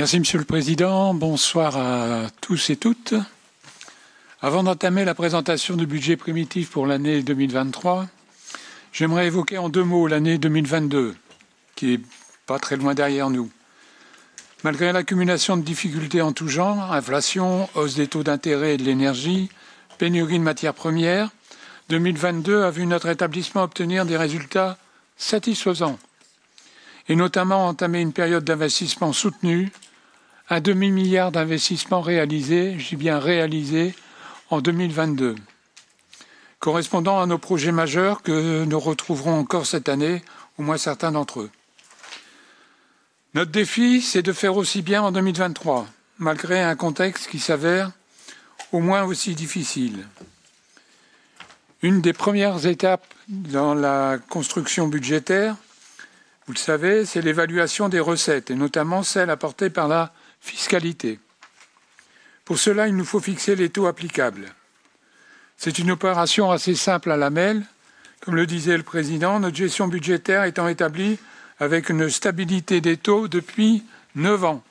Merci Monsieur le Président. Bonsoir à tous et toutes. Avant d'entamer la présentation du budget primitif pour l'année 2023, j'aimerais évoquer en deux mots l'année 2022, qui est pas très loin derrière nous. Malgré l'accumulation de difficultés en tout genre, inflation, hausse des taux d'intérêt et de l'énergie, pénurie de matières premières, 2022 a vu notre établissement obtenir des résultats satisfaisants et notamment entamer une période d'investissement soutenue, un demi-milliard d'investissements réalisés, je dis bien réalisés, en 2022, correspondant à nos projets majeurs que nous retrouverons encore cette année, au moins certains d'entre eux. Notre défi, c'est de faire aussi bien en 2023, malgré un contexte qui s'avère au moins aussi difficile. Une des premières étapes dans la construction budgétaire, vous le savez, c'est l'évaluation des recettes, et notamment celles apportées par la fiscalité. Pour cela, il nous faut fixer les taux applicables. C'est une opération assez simple à la mêle. Comme le disait le Président, notre gestion budgétaire étant établie avec une stabilité des taux depuis 9 ans.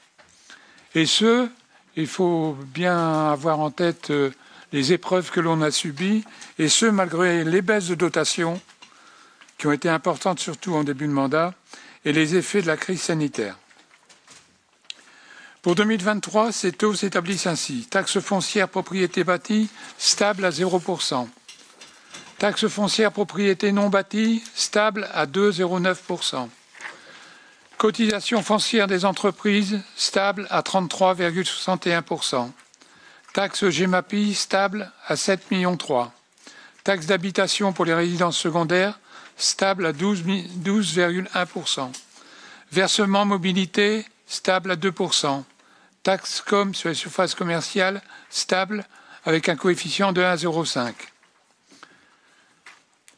Et ce, il faut bien avoir en tête les épreuves que l'on a subies, et ce, malgré les baisses de dotation, qui ont été importantes surtout en début de mandat, et les effets de la crise sanitaire. Pour 2023, ces taux s'établissent ainsi. Taxe foncière propriété bâtie, stable à 0%. Taxe foncière propriété non bâtie, stable à 2,09%. Cotisation foncière des entreprises, stable à 33,61%. Taxe GEMAPI, stable à 7,3 millions. Taxe d'habitation pour les résidences secondaires, stable à 12,1%. Versement mobilité, stable à 2%. Taxe com sur les surfaces commerciales, stable avec un coefficient de 1,05.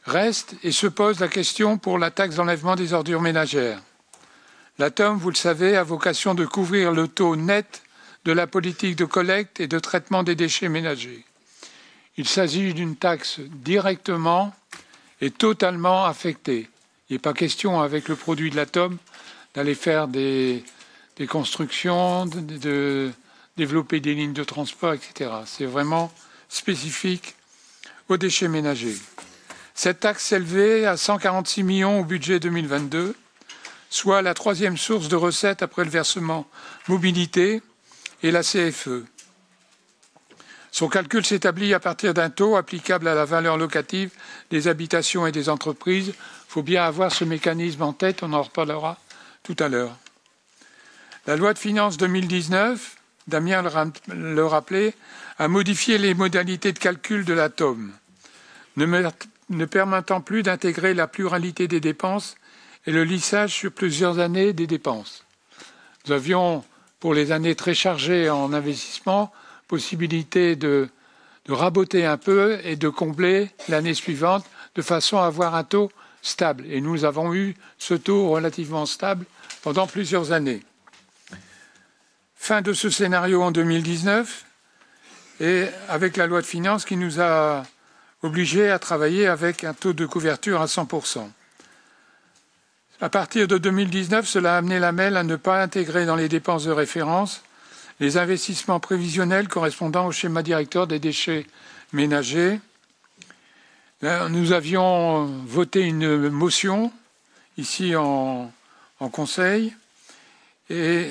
Reste et se pose la question pour la taxe d'enlèvement des ordures ménagères. La TOM, vous le savez, a vocation de couvrir le taux net de la politique de collecte et de traitement des déchets ménagers. Il s'agit d'une taxe directement et totalement affectée. Il n'est pas question, avec le produit de la TOM, d'aller faire des constructions, de développer des lignes de transport, etc. C'est vraiment spécifique aux déchets ménagers. Cette taxe s'élevait à 146 millions au budget 2022, soit la troisième source de recettes après le versement mobilité et la CFE. Son calcul s'établit à partir d'un taux applicable à la valeur locative des habitations et des entreprises. Il faut bien avoir ce mécanisme en tête, on en reparlera tout à l'heure. La loi de finances 2019, Damien le rappelait, a modifié les modalités de calcul de la TOM, ne permettant plus d'intégrer la pluralité des dépenses et le lissage sur plusieurs années des dépenses. Nous avions, pour les années très chargées en investissement, possibilité de raboter un peu et de combler l'année suivante de façon à avoir un taux stable. Et nous avons eu ce taux relativement stable pendant plusieurs années. Fin de ce scénario en 2019 et avec la loi de finances qui nous a obligés à travailler avec un taux de couverture à 100%. À partir de 2019, cela a amené la MEL à ne pas intégrer dans les dépenses de référence les investissements prévisionnels correspondant au schéma directeur des déchets ménagers. Là, nous avions voté une motion ici en Conseil. Et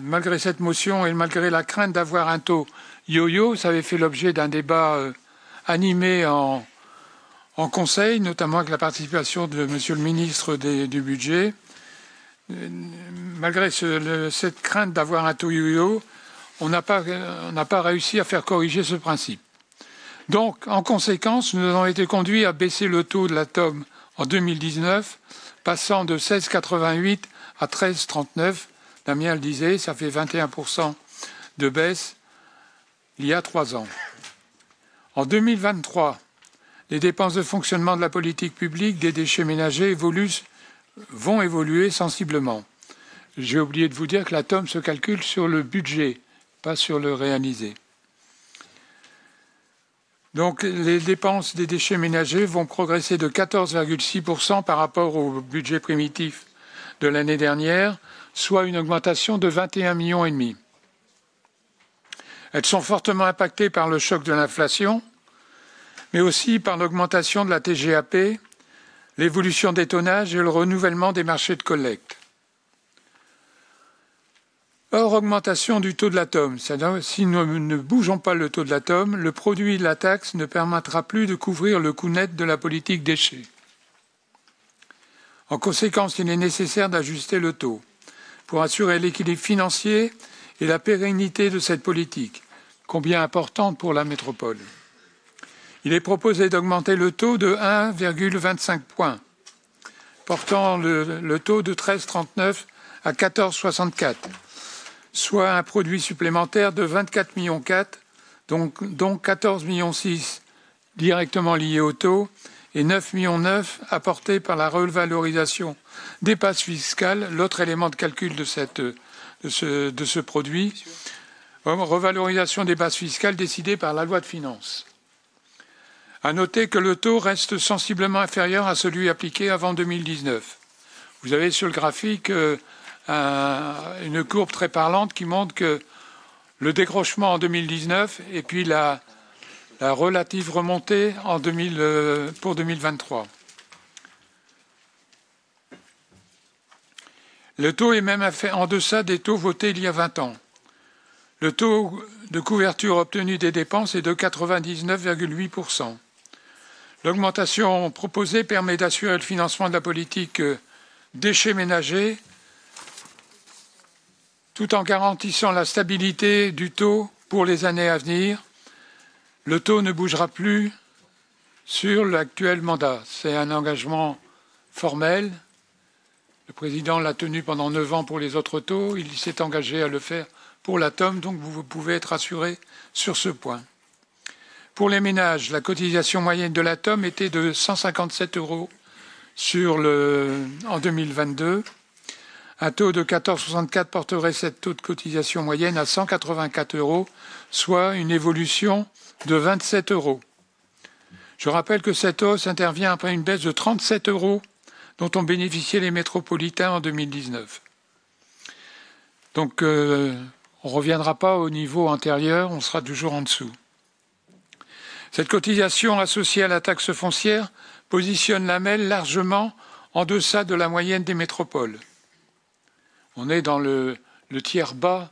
malgré cette motion et malgré la crainte d'avoir un taux yo-yo, ça avait fait l'objet d'un débat animé en Conseil, notamment avec la participation de Monsieur le ministre du Budget. Malgré cette crainte d'avoir un taux yo-yo, on n'a pas réussi à faire corriger ce principe. Donc, en conséquence, nous avons été conduits à baisser le taux de la TOM en 2019, passant de 16,88 à 13,39. Damien le disait, ça fait 21% de baisse il y a 3 ans. En 2023, les dépenses de fonctionnement de la politique publique des déchets ménagers vont évoluer sensiblement. J'ai oublié de vous dire que la TOM se calcule sur le budget, pas sur le réalisé. Donc les dépenses des déchets ménagers vont progresser de 14,6% par rapport au budget primitif de l'année dernière, soit une augmentation de 21,5 millions. Elles sont fortement impactées par le choc de l'inflation, mais aussi par l'augmentation de la TGAP, l'évolution des tonnages et le renouvellement des marchés de collecte. Hors augmentation du taux de l'atome, c'est-à-dire si nous ne bougeons pas le taux de l'atome, le produit de la taxe ne permettra plus de couvrir le coût net de la politique déchets. En conséquence, il est nécessaire d'ajuster le taux pour assurer l'équilibre financier et la pérennité de cette politique, combien importante pour la métropole. Il est proposé d'augmenter le taux de 1,25 points, portant le taux de 13,39 à 14,64, soit un produit supplémentaire de 24,4 millions, donc 14,6 millions directement liés au taux et 9,9 millions apportés par la revalorisation des bases fiscales, l'autre élément de calcul de ce produit, revalorisation des bases fiscales décidée par la loi de finances. À noter que le taux reste sensiblement inférieur à celui appliqué avant 2019. Vous avez sur le graphique une courbe très parlante qui montre que le décrochement en 2019 et puis la relative remontée pour 2023. Le taux est même en deçà des taux votés il y a 20 ans. Le taux de couverture obtenu des dépenses est de 99,8%. L'augmentation proposée permet d'assurer le financement de la politique déchets ménagers tout en garantissant la stabilité du taux pour les années à venir. Le taux ne bougera plus sur l'actuel mandat. C'est un engagement formel. Le président l'a tenu pendant 9 ans pour les autres taux. Il s'est engagé à le faire pour l'atome, donc vous pouvez être assuré sur ce point. Pour les ménages, la cotisation moyenne de l'atome était de 157 € en 2022. Un taux de 14,64 porterait cette taux de cotisation moyenne à 184 €, soit une évolution de 27 €. Je rappelle que cette hausse intervient après une baisse de 37 € dont ont bénéficié les métropolitains en 2019. Donc, on ne reviendra pas au niveau antérieur, on sera toujours en dessous. Cette cotisation associée à la taxe foncière positionne la MEL largement en deçà de la moyenne des métropoles. On est dans le tiers bas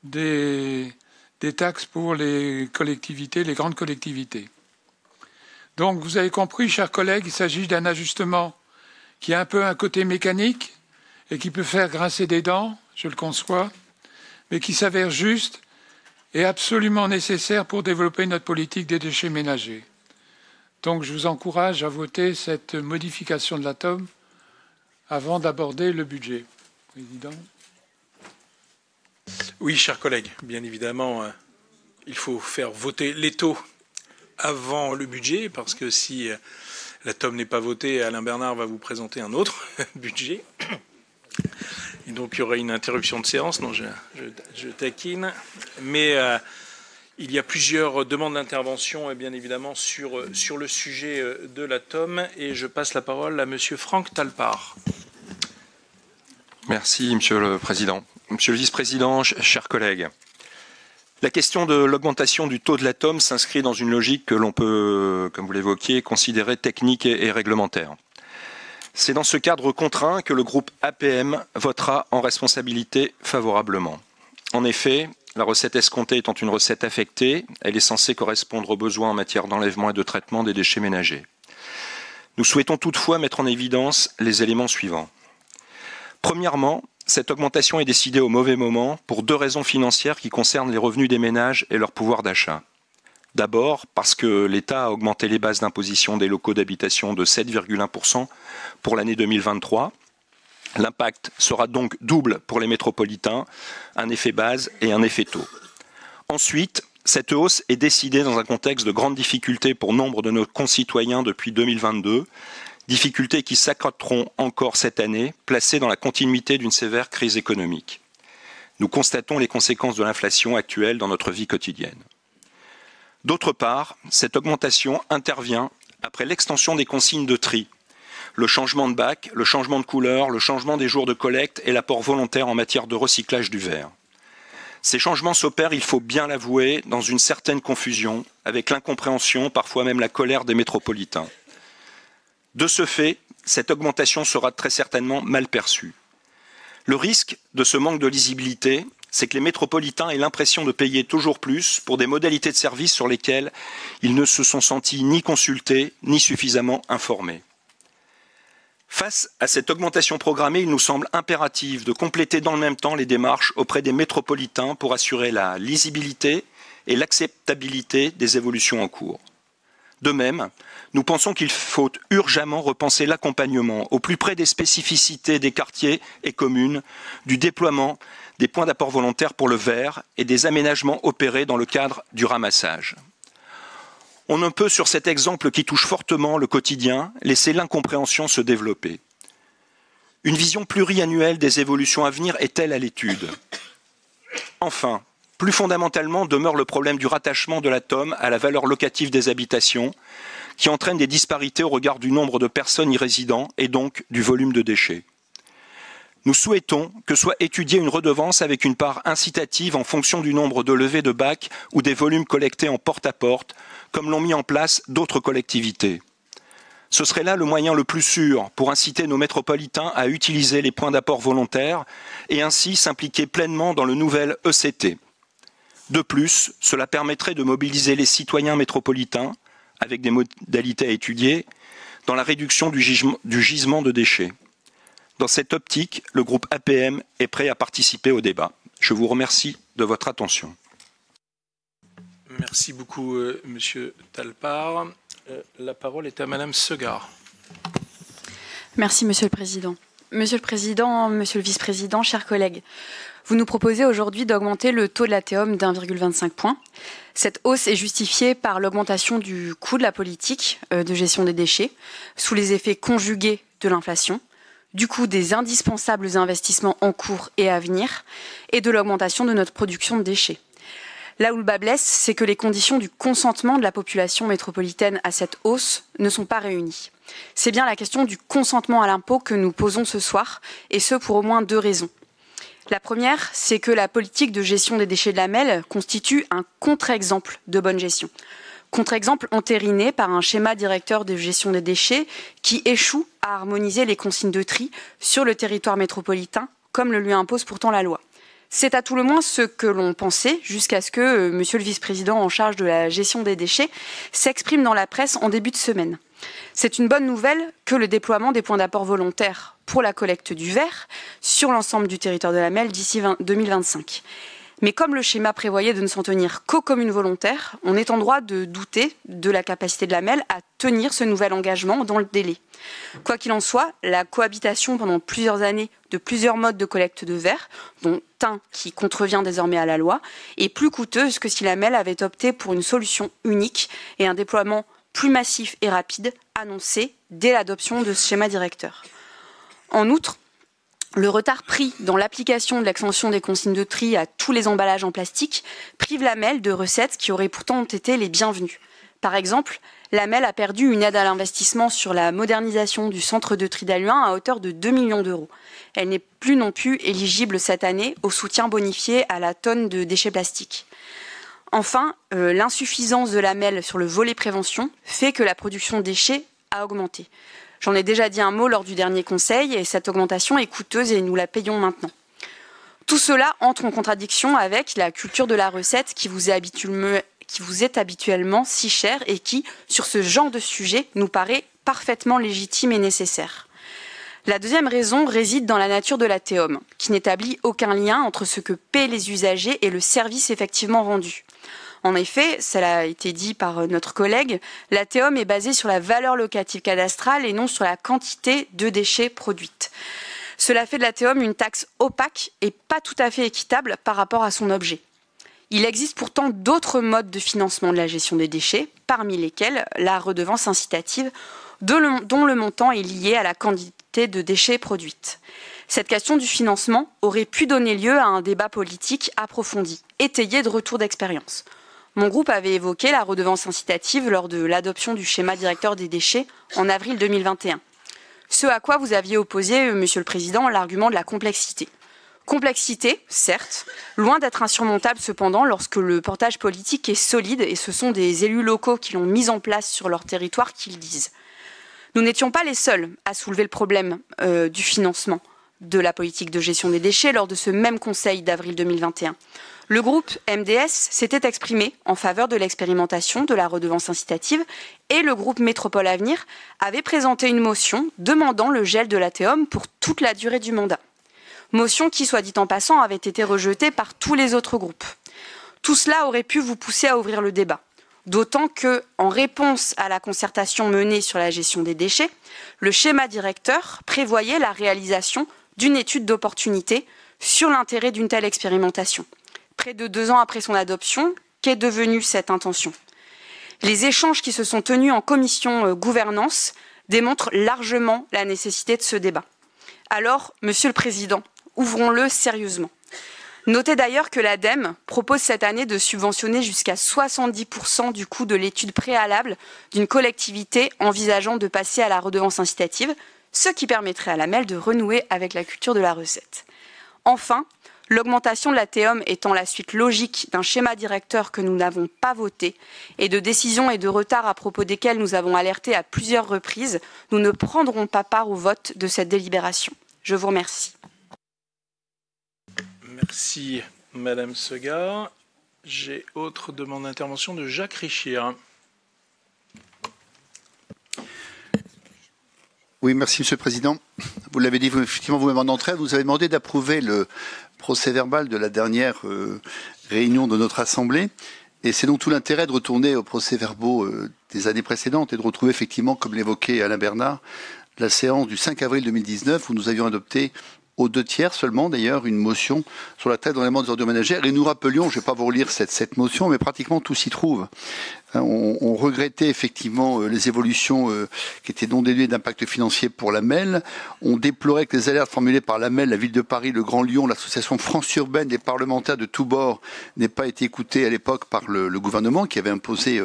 des taxes pour les collectivités, les grandes collectivités. Donc, vous avez compris, chers collègues, il s'agit d'un ajustement qui a un peu un côté mécanique et qui peut faire grincer des dents, je le conçois, mais qui s'avère juste et absolument nécessaire pour développer notre politique des déchets ménagers. Donc, je vous encourage à voter cette modification de l'atome avant d'aborder le budget. Président. Oui, chers collègues, bien évidemment, il faut faire voter les taux avant le budget, parce que si l'atome n'est pas voté, Alain Bernard va vous présenter un autre budget. Et donc il y aura une interruption de séance. Non, je taquine. Mais il y a plusieurs demandes d'intervention, bien évidemment, sur le sujet de l'atome. Et je passe la parole à Monsieur Franck Talpart. Merci, Monsieur le Président. Monsieur le Vice-président, chers collègues, la question de l'augmentation du taux de l'atome s'inscrit dans une logique que l'on peut, comme vous l'évoquiez, considérer technique et réglementaire. C'est dans ce cadre contraint que le groupe APM votera en responsabilité favorablement. En effet, la recette escomptée étant une recette affectée, elle est censée correspondre aux besoins en matière d'enlèvement et de traitement des déchets ménagers. Nous souhaitons toutefois mettre en évidence les éléments suivants. Premièrement, cette augmentation est décidée au mauvais moment pour 2 raisons financières qui concernent les revenus des ménages et leur pouvoir d'achat. D'abord, parce que l'État a augmenté les bases d'imposition des locaux d'habitation de 7,1% pour l'année 2023. L'impact sera donc double pour les métropolitains, un effet base et un effet taux. Ensuite, cette hausse est décidée dans un contexte de grandes difficultés pour nombre de nos concitoyens depuis 2022, difficultés qui s'accroîtront encore cette année, placées dans la continuité d'une sévère crise économique. Nous constatons les conséquences de l'inflation actuelle dans notre vie quotidienne. D'autre part, cette augmentation intervient après l'extension des consignes de tri. le changement de bac, le changement de couleur, le changement des jours de collecte et l'apport volontaire en matière de recyclage du verre. Ces changements s'opèrent, il faut bien l'avouer, dans une certaine confusion, avec l'incompréhension, parfois même la colère des métropolitains. De ce fait, cette augmentation sera très certainement mal perçue. Le risque de ce manque de lisibilité, c'est que les métropolitains aient l'impression de payer toujours plus pour des modalités de service sur lesquelles ils ne se sont sentis ni consultés, ni suffisamment informés. Face à cette augmentation programmée, il nous semble impératif de compléter dans le même temps les démarches auprès des métropolitains pour assurer la lisibilité et l'acceptabilité des évolutions en cours. De même, nous pensons qu'il faut urgemment repenser l'accompagnement au plus près des spécificités des quartiers et communes, du déploiement des points d'apport volontaire pour le verre et des aménagements opérés dans le cadre du ramassage. On ne peut, sur cet exemple qui touche fortement le quotidien, laisser l'incompréhension se développer. Une vision pluriannuelle des évolutions à venir est-elle à l'étude? Enfin, plus fondamentalement demeure le problème du rattachement de la TOM à la valeur locative des habitations, qui entraîne des disparités au regard du nombre de personnes y résidant et donc du volume de déchets. Nous souhaitons que soit étudiée une redevance avec une part incitative en fonction du nombre de levées de bacs ou des volumes collectés en porte-à-porte, comme l'ont mis en place d'autres collectivités. Ce serait là le moyen le plus sûr pour inciter nos métropolitains à utiliser les points d'apport volontaires et ainsi s'impliquer pleinement dans le nouvel ECT. De plus, cela permettrait de mobiliser les citoyens métropolitains, avec des modalités à étudier, dans la réduction du gisement de déchets. Dans cette optique, le groupe APM est prêt à participer au débat. Je vous remercie de votre attention. Merci beaucoup, Monsieur Talpart. La parole est à Madame Segard. Merci, Monsieur le Président. Monsieur le Président, Monsieur le Vice-président, chers collègues, vous nous proposez aujourd'hui d'augmenter le taux de la TEOM d'1,25 point. Cette hausse est justifiée par l'augmentation du coût de la politique de gestion des déchets, sous les effets conjugués de l'inflation, du coût des indispensables investissements en cours et à venir, et de l'augmentation de notre production de déchets. Là où le bas blesse, c'est que les conditions du consentement de la population métropolitaine à cette hausse ne sont pas réunies. C'est bien la question du consentement à l'impôt que nous posons ce soir, et ce pour au moins 2 raisons. La première, c'est que la politique de gestion des déchets de la MEL constitue un contre-exemple de bonne gestion. Contre-exemple entériné par un schéma directeur de gestion des déchets qui échoue à harmoniser les consignes de tri sur le territoire métropolitain, comme le lui impose pourtant la loi. C'est à tout le moins ce que l'on pensait jusqu'à ce que Monsieur le Vice-président en charge de la gestion des déchets s'exprime dans la presse en début de semaine. C'est une bonne nouvelle que le déploiement des points d'apport volontaires pour la collecte du verre sur l'ensemble du territoire de la MEL d'ici 2025. Mais comme le schéma prévoyait de ne s'en tenir qu'aux communes volontaires, on est en droit de douter de la capacité de la MEL à tenir ce nouvel engagement dans le délai. Quoi qu'il en soit, la cohabitation pendant plusieurs années de plusieurs modes de collecte de verre, dont un qui contrevient désormais à la loi, est plus coûteuse que si la MEL avait opté pour une solution unique et un déploiement plus massif et rapide annoncé dès l'adoption de ce schéma directeur. En outre, le retard pris dans l'application de l'extension des consignes de tri à tous les emballages en plastique prive la MEL de recettes qui auraient pourtant été les bienvenues. Par exemple, la MEL a perdu une aide à l'investissement sur la modernisation du centre de tri d'Halluin à hauteur de 2 millions d'euros. Elle n'est plus non plus éligible cette année au soutien bonifié à la tonne de déchets plastiques. Enfin, l'insuffisance de la MEL sur le volet prévention fait que la production de déchets a augmenté. J'en ai déjà dit un mot lors du dernier conseil et cette augmentation est coûteuse et nous la payons maintenant. Tout cela entre en contradiction avec la culture de la recette qui vous est habituellement si chère et qui, sur ce genre de sujet, nous paraît parfaitement légitime et nécessaire. La deuxième raison réside dans la nature de la TEOM, qui n'établit aucun lien entre ce que paient les usagers et le service effectivement rendu. En effet, cela a été dit par notre collègue, la TEOM est basée sur la valeur locative cadastrale et non sur la quantité de déchets produites. Cela fait de la TEOM une taxe opaque et pas tout à fait équitable par rapport à son objet. Il existe pourtant d'autres modes de financement de la gestion des déchets, parmi lesquels la redevance incitative, dont le montant est lié à la quantité de déchets produites. Cette question du financement aurait pu donner lieu à un débat politique approfondi, étayé de retours d'expérience. Mon groupe avait évoqué la redevance incitative lors de l'adoption du schéma directeur des déchets en avril 2021. Ce à quoi vous aviez opposé, Monsieur le Président, l'argument de la complexité. Complexité, certes, loin d'être insurmontable cependant lorsque le portage politique est solide et ce sont des élus locaux qui l'ont mis en place sur leur territoire qui le disent. Nous n'étions pas les seuls à soulever le problème du financement de la politique de gestion des déchets lors de ce même conseil d'avril 2021. Le groupe MDS s'était exprimé en faveur de l'expérimentation de la redevance incitative et le groupe Métropole Avenir avait présenté une motion demandant le gel de la TEOM pour toute la durée du mandat. Motion qui, soit dit en passant, avait été rejetée par tous les autres groupes. Tout cela aurait pu vous pousser à ouvrir le débat. D'autant que, en réponse à la concertation menée sur la gestion des déchets, le schéma directeur prévoyait la réalisation d'une étude d'opportunité sur l'intérêt d'une telle expérimentation. Près de 2 ans après son adoption, qu'est devenue cette intention? Les échanges qui se sont tenus en commission gouvernance démontrent largement la nécessité de ce débat. Alors, Monsieur le Président, ouvrons-le sérieusement. Notez d'ailleurs que l'ADEME propose cette année de subventionner jusqu'à 70% du coût de l'étude préalable d'une collectivité envisageant de passer à la redevance incitative, ce qui permettrait à la MEL de renouer avec la culture de la recette. Enfin, l'augmentation de la TEOM étant la suite logique d'un schéma directeur que nous n'avons pas voté et de décisions et de retards à propos desquels nous avons alerté à plusieurs reprises, nous ne prendrons pas part au vote de cette délibération. Je vous remercie. Merci Madame Segar. J'ai autre demande d'intervention de Jacques Richir. Oui, merci Monsieur le Président. Vous l'avez dit effectivement vous-même en entrée, vous avez demandé d'approuver le procès-verbal de la dernière réunion de notre Assemblée. Et c'est donc tout l'intérêt de retourner aux procès-verbaux des années précédentes et de retrouver effectivement, comme l'évoquait Alain Bernard, la séance du 5 avril 2019 où nous avions adopté aux 2/3 seulement d'ailleurs une motion sur la taxe d'enlèvement des ordures ménagères. Et nous rappelions, je ne vais pas vous relire cette motion, mais pratiquement tout s'y trouve. On regrettait effectivement les évolutions qui étaient non dénuées d'impact financier pour la MEL. On déplorait que les alertes formulées par la MEL, la Ville de Paris, le Grand Lyon, l'association France Urbaine, les parlementaires de tous bords n'aient pas été écoutés à l'époque par le gouvernement qui avait imposé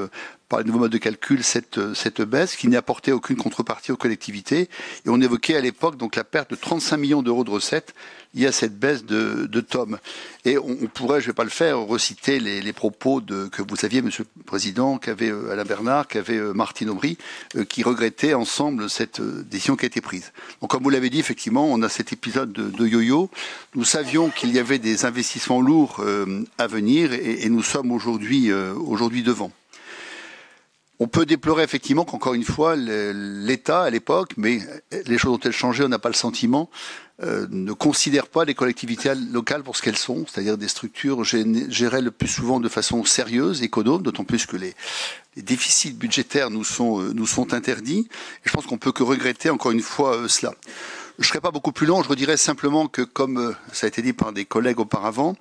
par les nouveaux modes de calcul cette baisse qui n'apportait aucune contrepartie aux collectivités. Et on évoquait à l'époque donc la perte de 35 millions d'euros de recettes liées à cette baisse de TEOM. Et on pourrait, je ne vais pas le faire, reciter les propos que vous aviez, Monsieur le Président, qu'avait Alain Bernard, qu'avait Martine Aubry, qui regrettaient ensemble cette décision qui a été prise. Donc comme vous l'avez dit, effectivement, on a cet épisode de yo-yo. Nous savions qu'il y avait des investissements lourds à venir et nous sommes aujourd'hui devant. On peut déplorer effectivement qu'encore une fois, l'État à l'époque, mais les choses ont-elles changé, on n'a pas le sentiment, ne considère pas les collectivités locales pour ce qu'elles sont, c'est-à-dire des structures gérées le plus souvent de façon sérieuse, économe, d'autant plus que les déficits budgétaires nous sont interdits. Et je pense qu'on peut que regretter encore une fois cela. Je ne serai pas beaucoup plus long, je redirai simplement que, comme ça a été dit par des collègues auparavant,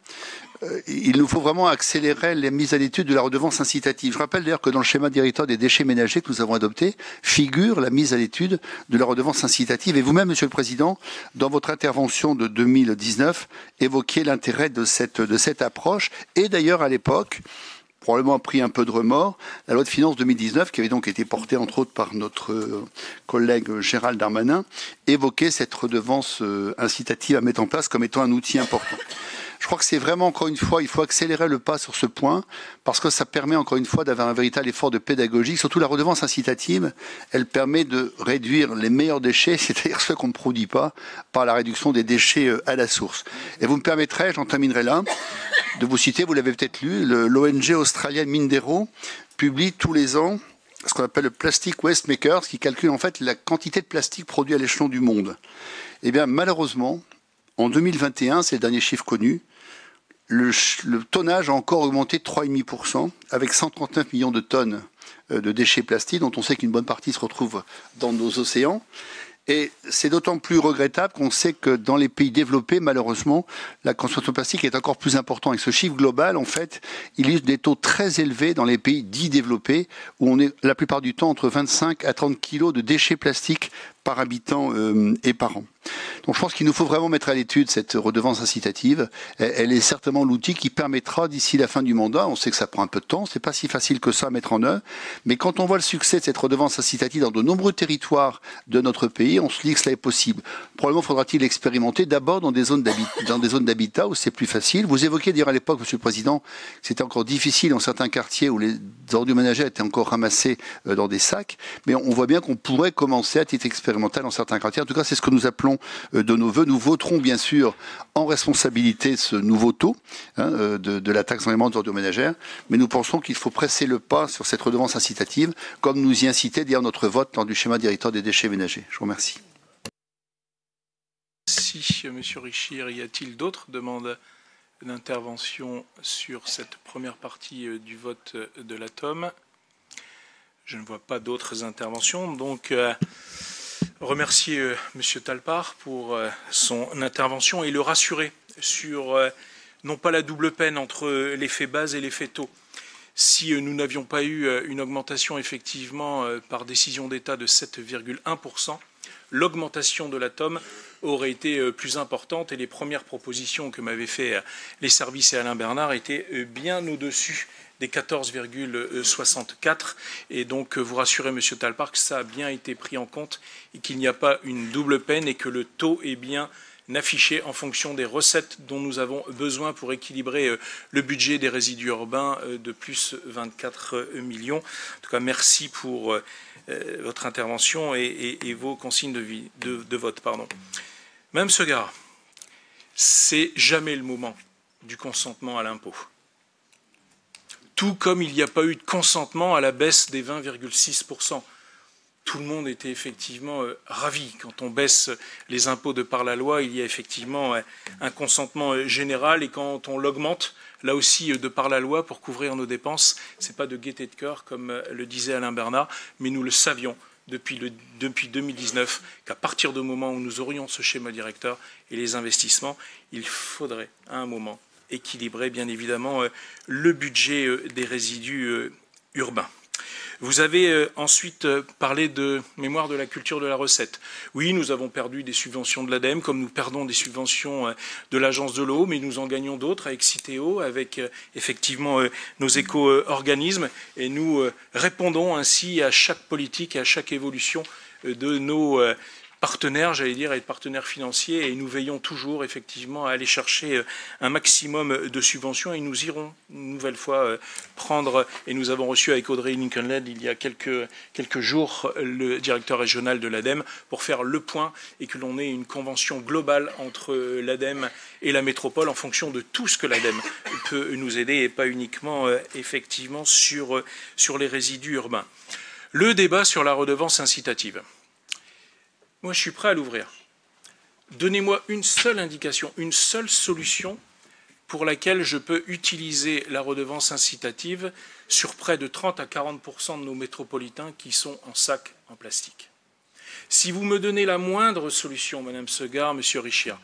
il nous faut vraiment accélérer les mises à l'étude de la redevance incitative. Je rappelle d'ailleurs que dans le schéma directeur des déchets ménagers que nous avons adopté, figure la mise à l'étude de la redevance incitative. Et vous-même, Monsieur le Président, dans votre intervention de 2019, évoquiez l'intérêt de cette approche. Et d'ailleurs, à l'époque, probablement a pris un peu de remords, la loi de finances 2019, qui avait donc été portée entre autres par notre collègue Gérald Darmanin, évoquait cette redevance incitative à mettre en place comme étant un outil important. Je crois que c'est vraiment, encore une fois, il faut accélérer le pas sur ce point, parce que ça permet, encore une fois, d'avoir un véritable effort de pédagogie. Surtout la redevance incitative, elle permet de réduire les meilleurs déchets, c'est-à-dire ceux qu'on ne produit pas, par la réduction des déchets à la source. Et vous me permettrez, j'en terminerai là, de vous citer, vous l'avez peut-être lu, l'ONG australienne Mindero publie tous les ans ce qu'on appelle le Plastic Waste Makers, qui calcule en fait la quantité de plastique produit à l'échelon du monde. Eh bien, malheureusement, en 2021, c'est le dernier chiffre connu, le tonnage a encore augmenté de 3,5%, avec 139 millions de tonnes de déchets plastiques, dont on sait qu'une bonne partie se retrouve dans nos océans. Et c'est d'autant plus regrettable qu'on sait que dans les pays développés, malheureusement, la consommation de plastique est encore plus importante. Et ce chiffre global, en fait, il illustre des taux très élevés dans les pays dits développés, où on est la plupart du temps entre 25 à 30 kilos de déchets plastiques par habitant et par an. Donc je pense qu'il nous faut vraiment mettre à l'étude cette redevance incitative. Elle est certainement l'outil qui permettra d'ici la fin du mandat, on sait que ça prend un peu de temps, c'est pas si facile que ça à mettre en œuvre, mais quand on voit le succès de cette redevance incitative dans de nombreux territoires de notre pays, on se dit que cela est possible. Probablement faudra-t-il l'expérimenter d'abord dans des zones d'habitat où c'est plus facile. Vous évoquiez d'ailleurs à l'époque, Monsieur le Président, que c'était encore difficile dans certains quartiers où les ordures ménagères étaient encore ramassées dans des sacs, mais on voit bien qu'on pourrait commencer à titre expérimental dans certains quartiers. En tout cas, c'est ce que nous appelons de nos voeux. Nous voterons bien sûr en responsabilité ce nouveau taux de la taxe d'enlèvement des ordures ménagères, mais nous pensons qu'il faut presser le pas sur cette redevance incitative, comme nous y incitait d'ailleurs notre vote lors du schéma directeur des déchets ménagers. Je vous remercie. Merci, Monsieur Richir. Y a-t-il d'autres demandes d'intervention sur cette première partie du vote de la TOM? Je ne vois pas d'autres interventions, donc remercier Monsieur Talpart pour son intervention et le rassurer sur non pas la double peine entre l'effet base et l'effet taux. Si nous n'avions pas eu une augmentation effectivement par décision d'État de 7,1%, l'augmentation de la TOM aurait été plus importante et les premières propositions que m'avaient fait les services et Alain Bernard étaient bien au-dessus des 14,64 et donc vous rassurez Monsieur Talpart que ça a bien été pris en compte et qu'il n'y a pas une double peine et que le taux est bien affiché en fonction des recettes dont nous avons besoin pour équilibrer le budget des résidus urbains de plus 24 millions. En tout cas, merci pour votre intervention et vos consignes de vote. Madame Segar, c'est jamais le moment du consentement à l'impôt. Tout comme il n'y a pas eu de consentement à la baisse des 20,6%. Tout le monde était effectivement ravi. Quand on baisse les impôts de par la loi, il y a effectivement un consentement général. Et quand on l'augmente, là aussi de par la loi, pour couvrir nos dépenses, ce n'est pas de gaieté de cœur, comme le disait Alain Bernard, mais nous le savions depuis 2019, qu'à partir du moment où nous aurions ce schéma directeur et les investissements, il faudrait à un moment équilibrer bien évidemment le budget des résidus urbains. Vous avez ensuite parlé de mémoire de la culture de la recette. Oui, nous avons perdu des subventions de l'ADEME, comme nous perdons des subventions de l'Agence de l'eau, mais nous en gagnons d'autres avec Citeo, avec effectivement nos éco-organismes, et nous répondons ainsi à chaque politique et à chaque évolution de nos partenaires, j'allais dire, et partenaires financiers, et nous veillons toujours effectivement à aller chercher un maximum de subventions, et nous irons une nouvelle fois prendre, et nous avons reçu avec Audrey Lincoln-Led il y a quelques jours le directeur régional de l'ADEME pour faire le point et que l'on ait une convention globale entre l'ADEME et la métropole en fonction de tout ce que l'ADEME peut nous aider et pas uniquement effectivement sur les résidus urbains. Le débat sur la redevance incitative. Moi, je suis prêt à l'ouvrir. Donnez-moi une seule indication, une seule solution pour laquelle je peux utiliser la redevance incitative sur près de 30 à 40% de nos métropolitains qui sont en sac en plastique. Si vous me donnez la moindre solution, Madame Segar, Monsieur Richir,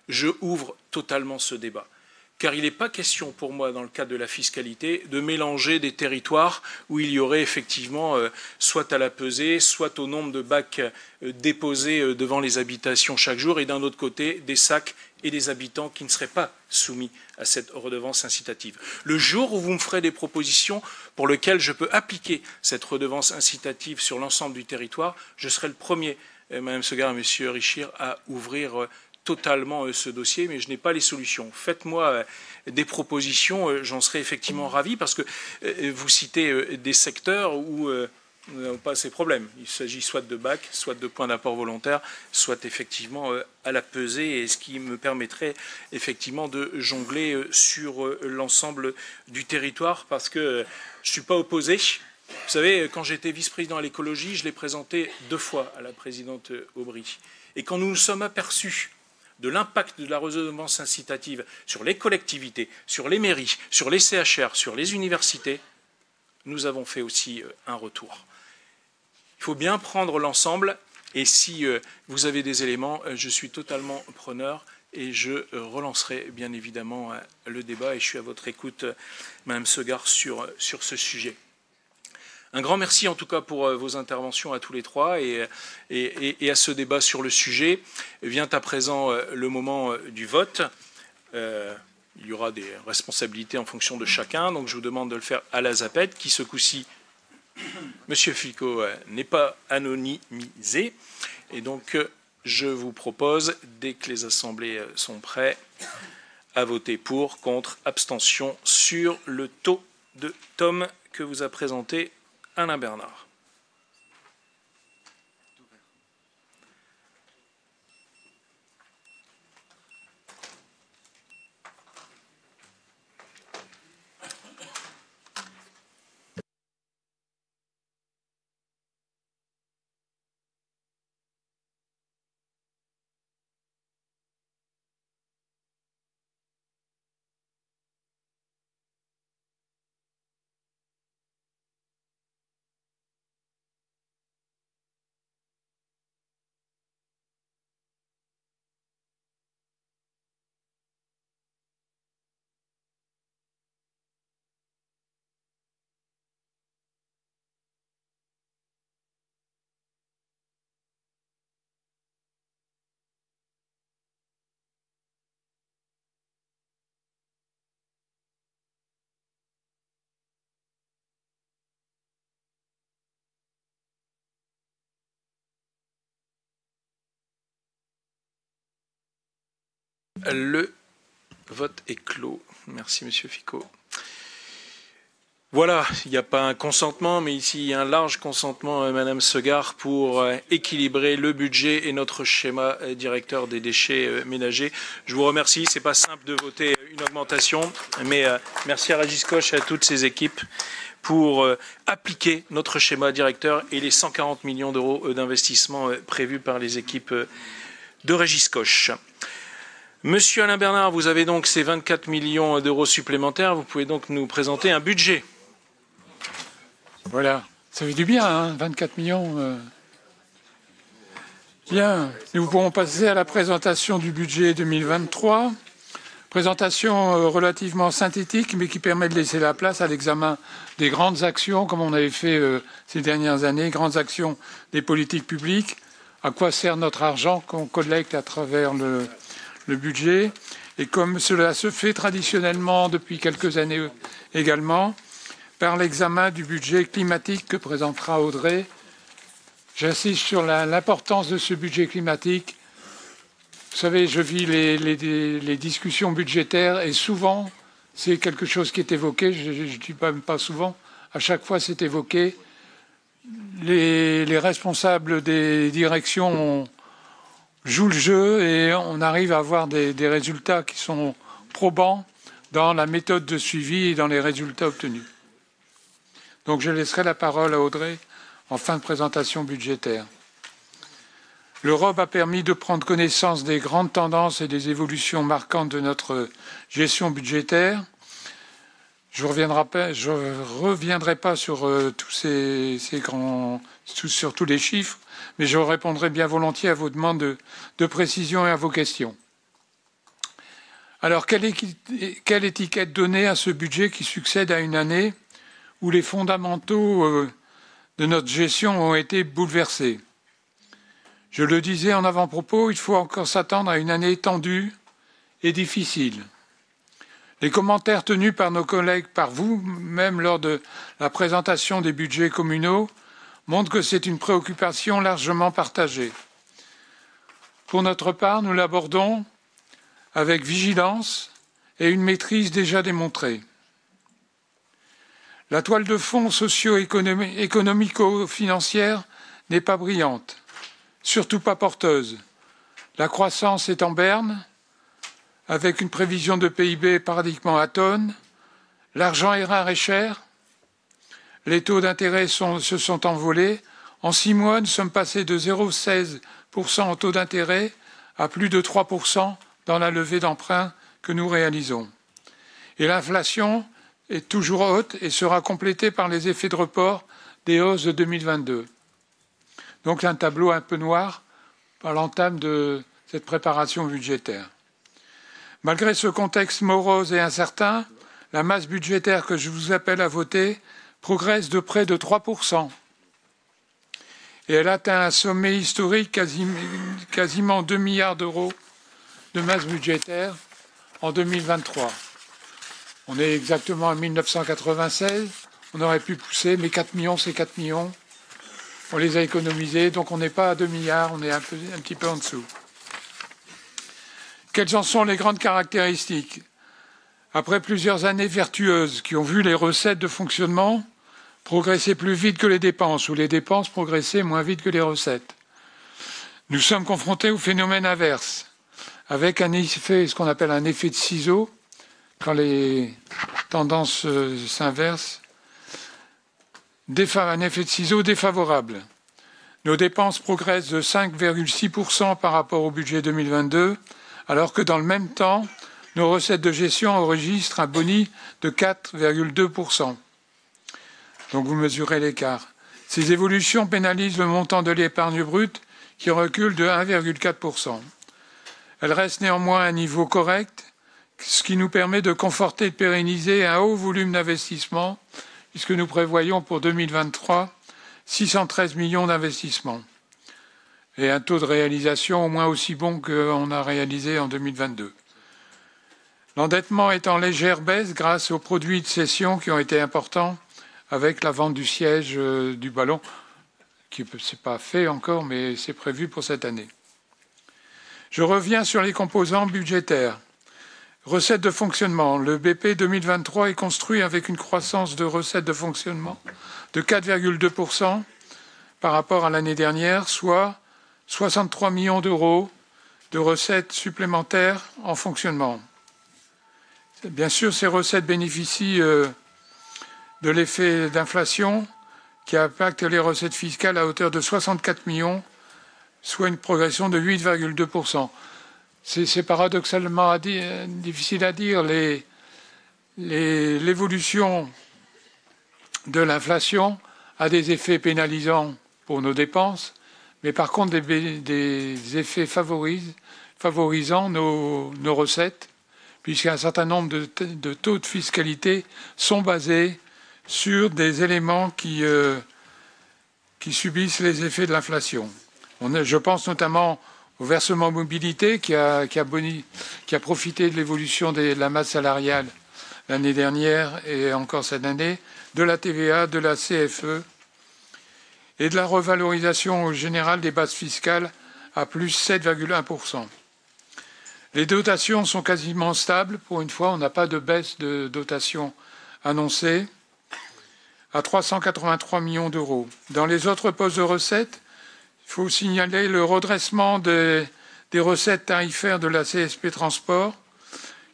je ouvre totalement ce débat. Car il n'est pas question pour moi, dans le cadre de la fiscalité, de mélanger des territoires où il y aurait effectivement, soit à la pesée, soit au nombre de bacs déposés devant les habitations chaque jour, et d'un autre côté, des sacs et des habitants qui ne seraient pas soumis à cette redevance incitative. Le jour où vous me ferez des propositions pour lesquelles je peux appliquer cette redevance incitative sur l'ensemble du territoire, je serai le premier, Madame Segar et Monsieur Richir, à ouvrir totalement ce dossier, mais je n'ai pas les solutions. Faites-moi des propositions, j'en serais effectivement ravi, parce que vous citez des secteurs où nous n'avons pas ces problèmes. Il s'agit soit de bacs, soit de points d'apport volontaires, soit effectivement à la pesée, et ce qui me permettrait effectivement de jongler sur l'ensemble du territoire, parce que je ne suis pas opposé. Vous savez, quand j'étais vice-président à l'écologie, je l'ai présenté 2 fois à la présidente Aubry. Et quand nous nous sommes aperçus de l'impact de la redevance incitative sur les collectivités, sur les mairies, sur les CHR, sur les universités, nous avons fait aussi un retour. Il faut bien prendre l'ensemble, et si vous avez des éléments, je suis totalement preneur et je relancerai bien évidemment le débat, et je suis à votre écoute, Madame Segar, sur ce sujet. Un grand merci en tout cas pour vos interventions à tous les trois et à ce débat sur le sujet. Vient à présent le moment du vote. Il y aura des responsabilités en fonction de chacun, donc je vous demande de le faire à la zapette, qui ce coup-ci, Monsieur Ficot, n'est pas anonymisé. Et donc je vous propose, dès que les assemblées sont prêtes, à voter pour, contre, abstention sur le taux de TOM que vous a présenté Alain Bernard. Le vote est clos. Merci, Monsieur Ficot. Voilà, il n'y a pas un consentement, mais ici il y a un large consentement, Madame Segard, pour équilibrer le budget et notre schéma directeur des déchets ménagers. Je vous remercie. C'est pas simple de voter une augmentation, mais merci à Régis Koch et à toutes ses équipes pour appliquer notre schéma directeur et les 140 millions d'euros d'investissement prévus par les équipes de Régis Koch. Monsieur Alain Bernard, vous avez donc ces 24 millions d'euros supplémentaires. Vous pouvez donc nous présenter un budget. Voilà, ça fait du bien, hein, 24 millions. Bien, nous pourrons passer à la présentation du budget 2023. Présentation relativement synthétique, mais qui permet de laisser la place à l'examen des grandes actions, comme on avait fait ces dernières années, grandes actions des politiques publiques. À quoi sert notre argent qu'on collecte à travers le budget, et comme cela se fait traditionnellement depuis quelques années également, par l'examen du budget climatique que présentera Audrey. J'insiste sur l'importance de ce budget climatique. Vous savez, je vis les discussions budgétaires et souvent, c'est quelque chose qui est évoqué, je ne dis pas souvent, à chaque fois c'est évoqué. Les responsables des directions jouent le jeu et on arrive à avoir des résultats qui sont probants dans la méthode de suivi et dans les résultats obtenus. Donc je laisserai la parole à Audrey en fin de présentation budgétaire. L'Europe a permis de prendre connaissance des grandes tendances et des évolutions marquantes de notre gestion budgétaire. Je ne reviendrai pas sur sur tous les chiffres, mais je répondrai bien volontiers à vos demandes de précision et à vos questions. Alors, quelle étiquette donner à ce budget qui succède à une année où les fondamentaux de notre gestion ont été bouleversés? Je le disais en avant-propos, il faut encore s'attendre à une année tendue et difficile. Les commentaires tenus par nos collègues, par vous, même lors de la présentation des budgets communaux, montrent que c'est une préoccupation largement partagée. Pour notre part, nous l'abordons avec vigilance et une maîtrise déjà démontrée. La toile de fond socio-économico-financière n'est pas brillante, surtout pas porteuse. La croissance est en berne, avec une prévision de PIB pratiquement atone. L'argent est rare et cher. Les taux d'intérêt se sont envolés. En 6 mois, nous sommes passés de 0,16% en taux d'intérêt à plus de 3% dans la levée d'emprunt que nous réalisons. Et l'inflation est toujours haute et sera complétée par les effets de report des hausses de 2022. Donc un tableau un peu noir par l'entame de cette préparation budgétaire. Malgré ce contexte morose et incertain, la masse budgétaire que je vous appelle à voter progresse de près de 3%. Et elle atteint un sommet historique, quasiment 2 milliards d'euros de masse budgétaire en 2023. On est exactement en 1996. On aurait pu pousser, mais 4 millions, c'est 4 millions. On les a économisés, donc on n'est pas à 2 milliards, on est un petit peu en dessous. Quelles en sont les grandes caractéristiques? Après plusieurs années vertueuses qui ont vu les recettes de fonctionnement progresser plus vite que les dépenses, ou les dépenses progresser moins vite que les recettes, nous sommes confrontés au phénomène inverse, avec un effet, ce qu'on appelle un effet de ciseau, quand les tendances s'inversent, un effet de ciseau défavorable. Nos dépenses progressent de 5,6% par rapport au budget 2022, alors que dans le même temps, nos recettes de gestion enregistrent un boni de 4,2%. Donc vous mesurez l'écart. Ces évolutions pénalisent le montant de l'épargne brute qui recule de 1,4%. Elle reste néanmoins à un niveau correct, ce qui nous permet de conforter et de pérenniser un haut volume d'investissement, puisque nous prévoyons pour 2023 613 millions d'investissements et un taux de réalisation au moins aussi bon qu'on a réalisé en 2022. L'endettement est en légère baisse grâce aux produits de cession qui ont été importants avec la vente du siège du ballon, qui ne s'est pas fait encore, mais c'est prévu pour cette année. Je reviens sur les composants budgétaires. Recettes de fonctionnement. Le BP 2023 est construit avec une croissance de recettes de fonctionnement de 4,2% par rapport à l'année dernière, soit 63 millions d'euros de recettes supplémentaires en fonctionnement. Bien sûr, ces recettes bénéficient de l'effet d'inflation qui impacte les recettes fiscales à hauteur de 64 millions, soit une progression de 8,2%. C'est paradoxalement difficile à dire. L'évolution de l'inflation a des effets pénalisants pour nos dépenses, mais par contre des effets favorisant nos recettes, puisqu'un certain nombre de taux de fiscalité sont basés sur des éléments qui subissent les effets de l'inflation. Je pense notamment au versement mobilité qui a profité de l'évolution de la masse salariale l'année dernière et encore cette année, de la TVA, de la CFE et de la revalorisation générale des bases fiscales à plus 7,1%. Les dotations sont quasiment stables. Pour une fois, on n'a pas de baisse de dotation annoncée, à 383 millions d'euros. Dans les autres postes de recettes, il faut signaler le redressement des recettes tarifaires de la CSP Transport,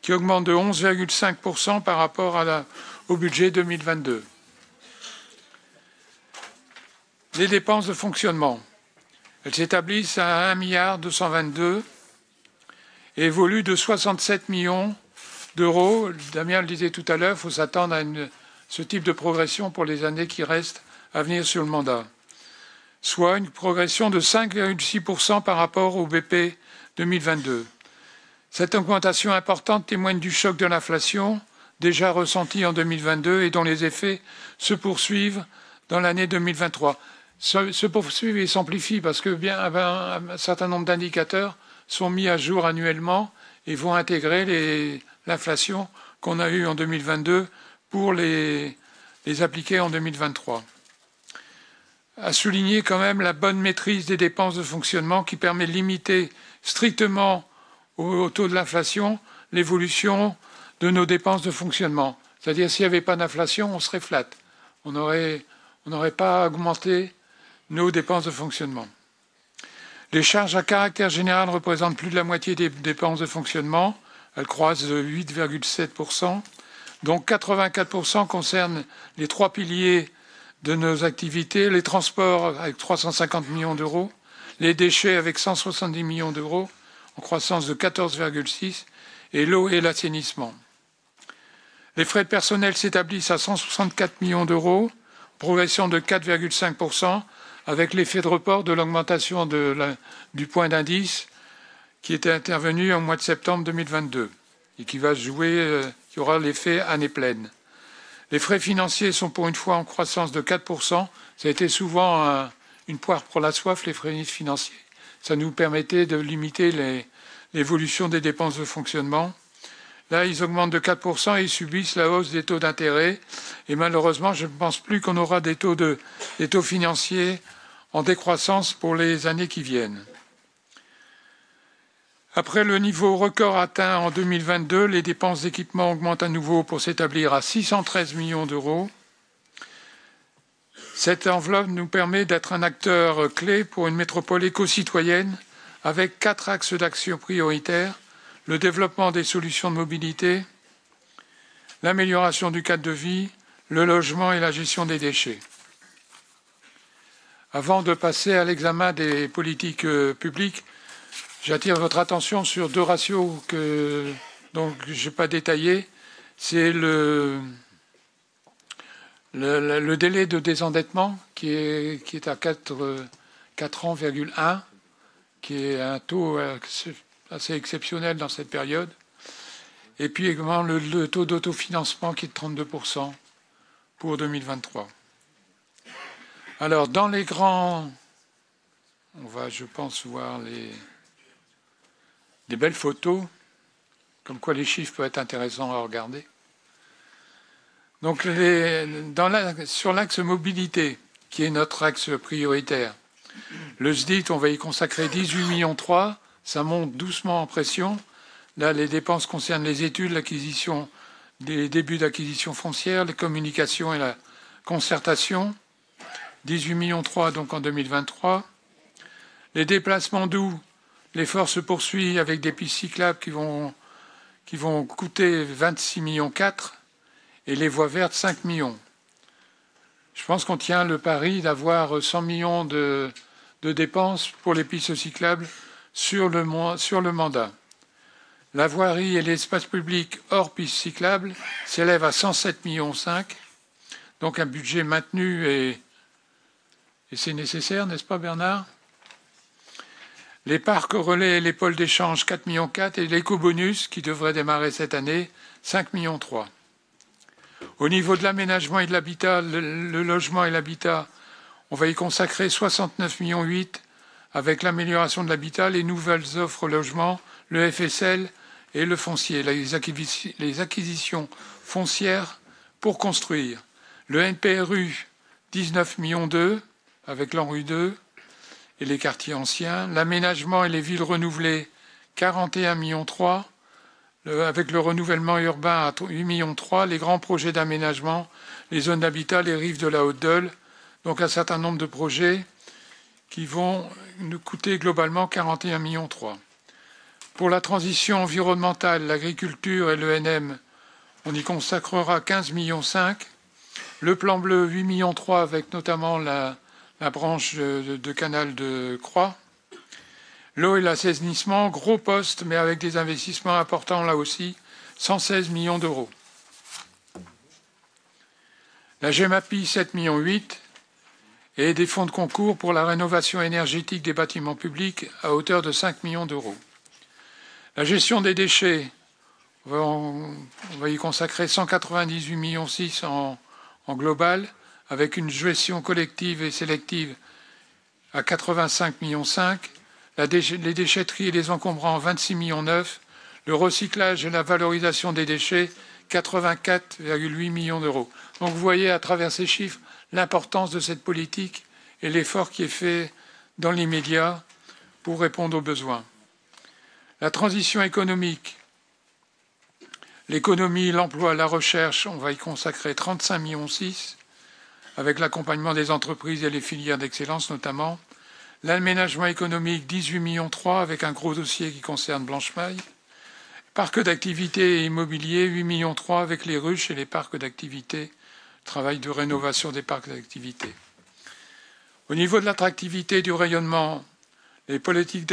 qui augmente de 11,5% par rapport au budget 2022. Les dépenses de fonctionnement. Elles s'établissent à 1,222 milliard et évoluent de 67 millions d'euros. Damien le disait tout à l'heure, il faut s'attendre à ce type de progression pour les années qui restent à venir sur le mandat, soit une progression de 5,6% par rapport au BP 2022. Cette augmentation importante témoigne du choc de l'inflation déjà ressenti en 2022 et dont les effets se poursuivent dans l'année 2023. Se poursuivent et s'amplifient parce que un certain nombre d'indicateurs sont mis à jour annuellement et vont intégrer l'inflation qu'on a eue en 2022 pour les appliquer en 2023. À souligner quand même la bonne maîtrise des dépenses de fonctionnement qui permet de limiter strictement au taux de l'inflation l'évolution de nos dépenses de fonctionnement. C'est-à-dire s'il n'y avait pas d'inflation, on serait flat. On n'aurait pas augmenté nos dépenses de fonctionnement. Les charges à caractère général représentent plus de la moitié des dépenses de fonctionnement. Elles croissent de 8,7%. Donc 84% concernent les trois piliers de nos activités, les transports avec 350 millions d'euros, les déchets avec 170 millions d'euros, en croissance de 14,6%, et l'eau et l'assainissement. Les frais de personnel s'établissent à 164 millions d'euros, progression de 4,5%, avec l'effet de report de l'augmentation du point d'indice qui était intervenu au mois de septembre 2022 et qui va jouer, qui aura l'effet année pleine. Les frais financiers sont pour une fois en croissance de 4%. Ça a été souvent une poire pour la soif, les frais financiers. Ça nous permettait de limiter l'évolution des dépenses de fonctionnement. Là, ils augmentent de 4% et ils subissent la hausse des taux d'intérêt. Et malheureusement, je ne pense plus qu'on aura des taux financiers en décroissance pour les années qui viennent. Après le niveau record atteint en 2022, les dépenses d'équipement augmentent à nouveau pour s'établir à 613 millions d'euros. Cette enveloppe nous permet d'être un acteur clé pour une métropole éco-citoyenne avec 4 axes d'action prioritaires: le développement des solutions de mobilité, l'amélioration du cadre de vie, le logement et la gestion des déchets. Avant de passer à l'examen des politiques publiques, j'attire votre attention sur 2 ratios que je n'ai pas détaillés. C'est le délai de désendettement qui est à 4 ans,1, qui est un taux assez exceptionnel dans cette période. Et puis également le taux d'autofinancement qui est de 32% pour 2023. Alors, dans les grands... On va, je pense, voir des belles photos, comme quoi les chiffres peuvent être intéressants à regarder. Donc, sur l'axe mobilité, qui est notre axe prioritaire, le SDIT, on va y consacrer 18,3 millions. Ça monte doucement en pression. Là, les dépenses concernent les études, l'acquisition, des débuts d'acquisition foncière, les communications et la concertation. 18,3 millions donc en 2023. Les déplacements doux, l'effort se poursuit avec des pistes cyclables qui vont coûter 26,4 millions et les voies vertes 5 millions. Je pense qu'on tient le pari d'avoir 100 millions de dépenses pour les pistes cyclables sur le mandat. La voirie et l'espace public hors pistes cyclables s'élèvent à 107,5 millions. Donc un budget maintenu et c'est nécessaire, n'est-ce pas Bernard? Les parcs relais et les pôles d'échange 4,4 millions et l'éco-bonus qui devrait démarrer cette année 5,3 millions. Au niveau de l'aménagement et de l'habitat, le logement et l'habitat, on va y consacrer 69,8 millions avec l'amélioration de l'habitat, les nouvelles offres logement, le FSL et le foncier, les acquisitions foncières pour construire. Le NPRU 19,2 millions avec l'ANRU 2 et les quartiers anciens, l'aménagement et les villes renouvelées 41,3 millions, avec le renouvellement urbain à 8,3 millions, les grands projets d'aménagement, les zones d'habitat, les rives de la Haute-Deule, donc un certain nombre de projets qui vont nous coûter globalement 41,3 millions. Pour la transition environnementale, l'agriculture et l'ENM, on y consacrera 15,5 millions. Le plan bleu, 8,3 millions avec notamment la branche de canal de Croix. L'eau et l'assainissement, gros poste, mais avec des investissements importants là aussi, 116 millions d'euros. La GEMAPI, 7,8 millions et des fonds de concours pour la rénovation énergétique des bâtiments publics à hauteur de 5 millions d'euros. La gestion des déchets, on va y consacrer 198,6 millions en global, avec une gestion collective et sélective à 85,5 millions. Les déchetteries et les encombrants, 26,9 millions. Le recyclage et la valorisation des déchets, 84,8 millions d'euros. Donc vous voyez à travers ces chiffres l'importance de cette politique et l'effort qui est fait dans l'immédiat pour répondre aux besoins. La transition économique, l'économie, l'emploi, la recherche, on va y consacrer 35,6 millions, avec l'accompagnement des entreprises et les filières d'excellence notamment. L'aménagement économique, 18,3 millions, avec un gros dossier qui concerne Blanchemaille. Parc d'activités et immobilier, 8,3 millions, avec les ruches et les parcs d'activités, travail de rénovation des parcs d'activités. Au niveau de l'attractivité du rayonnement, les politiques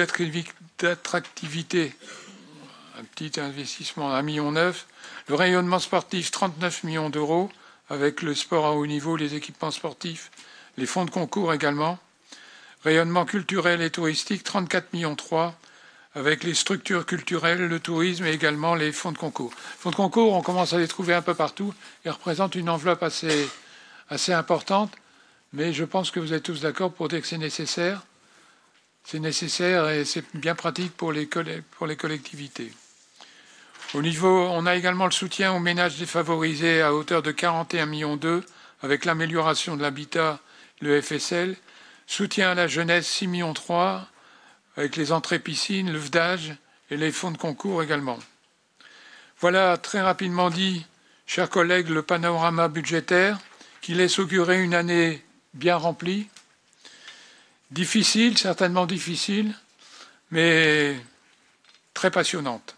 d'attractivité, un petit investissement, 1,9 million. Le rayonnement sportif, 39 millions d'euros, avec le sport à haut niveau, les équipements sportifs, les fonds de concours également. Rayonnement culturel et touristique, 34,3 millions, avec les structures culturelles, le tourisme et également les fonds de concours. Les fonds de concours, on commence à les trouver un peu partout et représentent une enveloppe assez importante, mais je pense que vous êtes tous d'accord pour dire que c'est nécessaire. C'est nécessaire et c'est bien pratique pour les collectivités. Au niveau, on a également le soutien aux ménages défavorisés à hauteur de 41,2 millions avec l'amélioration de l'habitat, le FSL. Soutien à la jeunesse, 6,3 millions avec les entrées piscines, le VDAGE et les fonds de concours également. Voilà très rapidement dit, chers collègues, le panorama budgétaire qui laisse augurer une année bien remplie. Difficile, certainement difficile, mais très passionnante.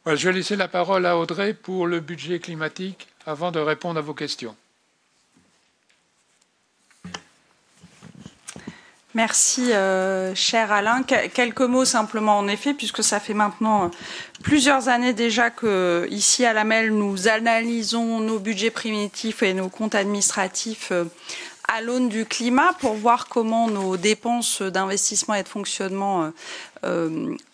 Voilà, je vais laisser la parole à Audrey pour le budget climatique avant de répondre à vos questions. Merci, cher Alain. Quelques mots simplement, en effet, puisque ça fait maintenant plusieurs années déjà que, ici à l'AMEL, nous analysons nos budgets primitifs et nos comptes administratifs à l'aune du climat pour voir comment nos dépenses d'investissement et de fonctionnement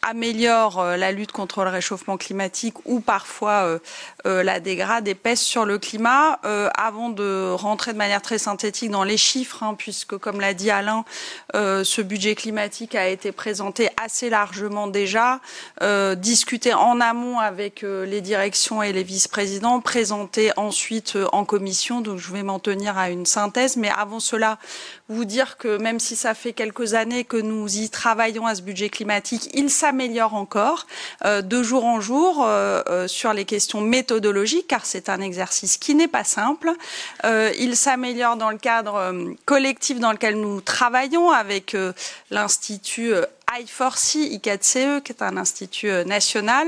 améliorent la lutte contre le réchauffement climatique ou parfois la dégradent et pèsent sur le climat. Avant de rentrer de manière très synthétique dans les chiffres, puisque comme l'a dit Alain, ce budget climatique a été présenté assez largement déjà, discuté en amont avec les directions et les vice-présidents, présenté ensuite en commission, donc je vais m'en tenir à une synthèse, mais avant cela, vous dire que même si ça fait quelques années que nous y travaillons à ce budget climatique, il s'améliore encore de jour en jour sur les questions méthodologiques, car c'est un exercice qui n'est pas simple. Il s'améliore dans le cadre collectif dans lequel nous travaillons avec l'Institut I4C, I4CE, qui est un institut national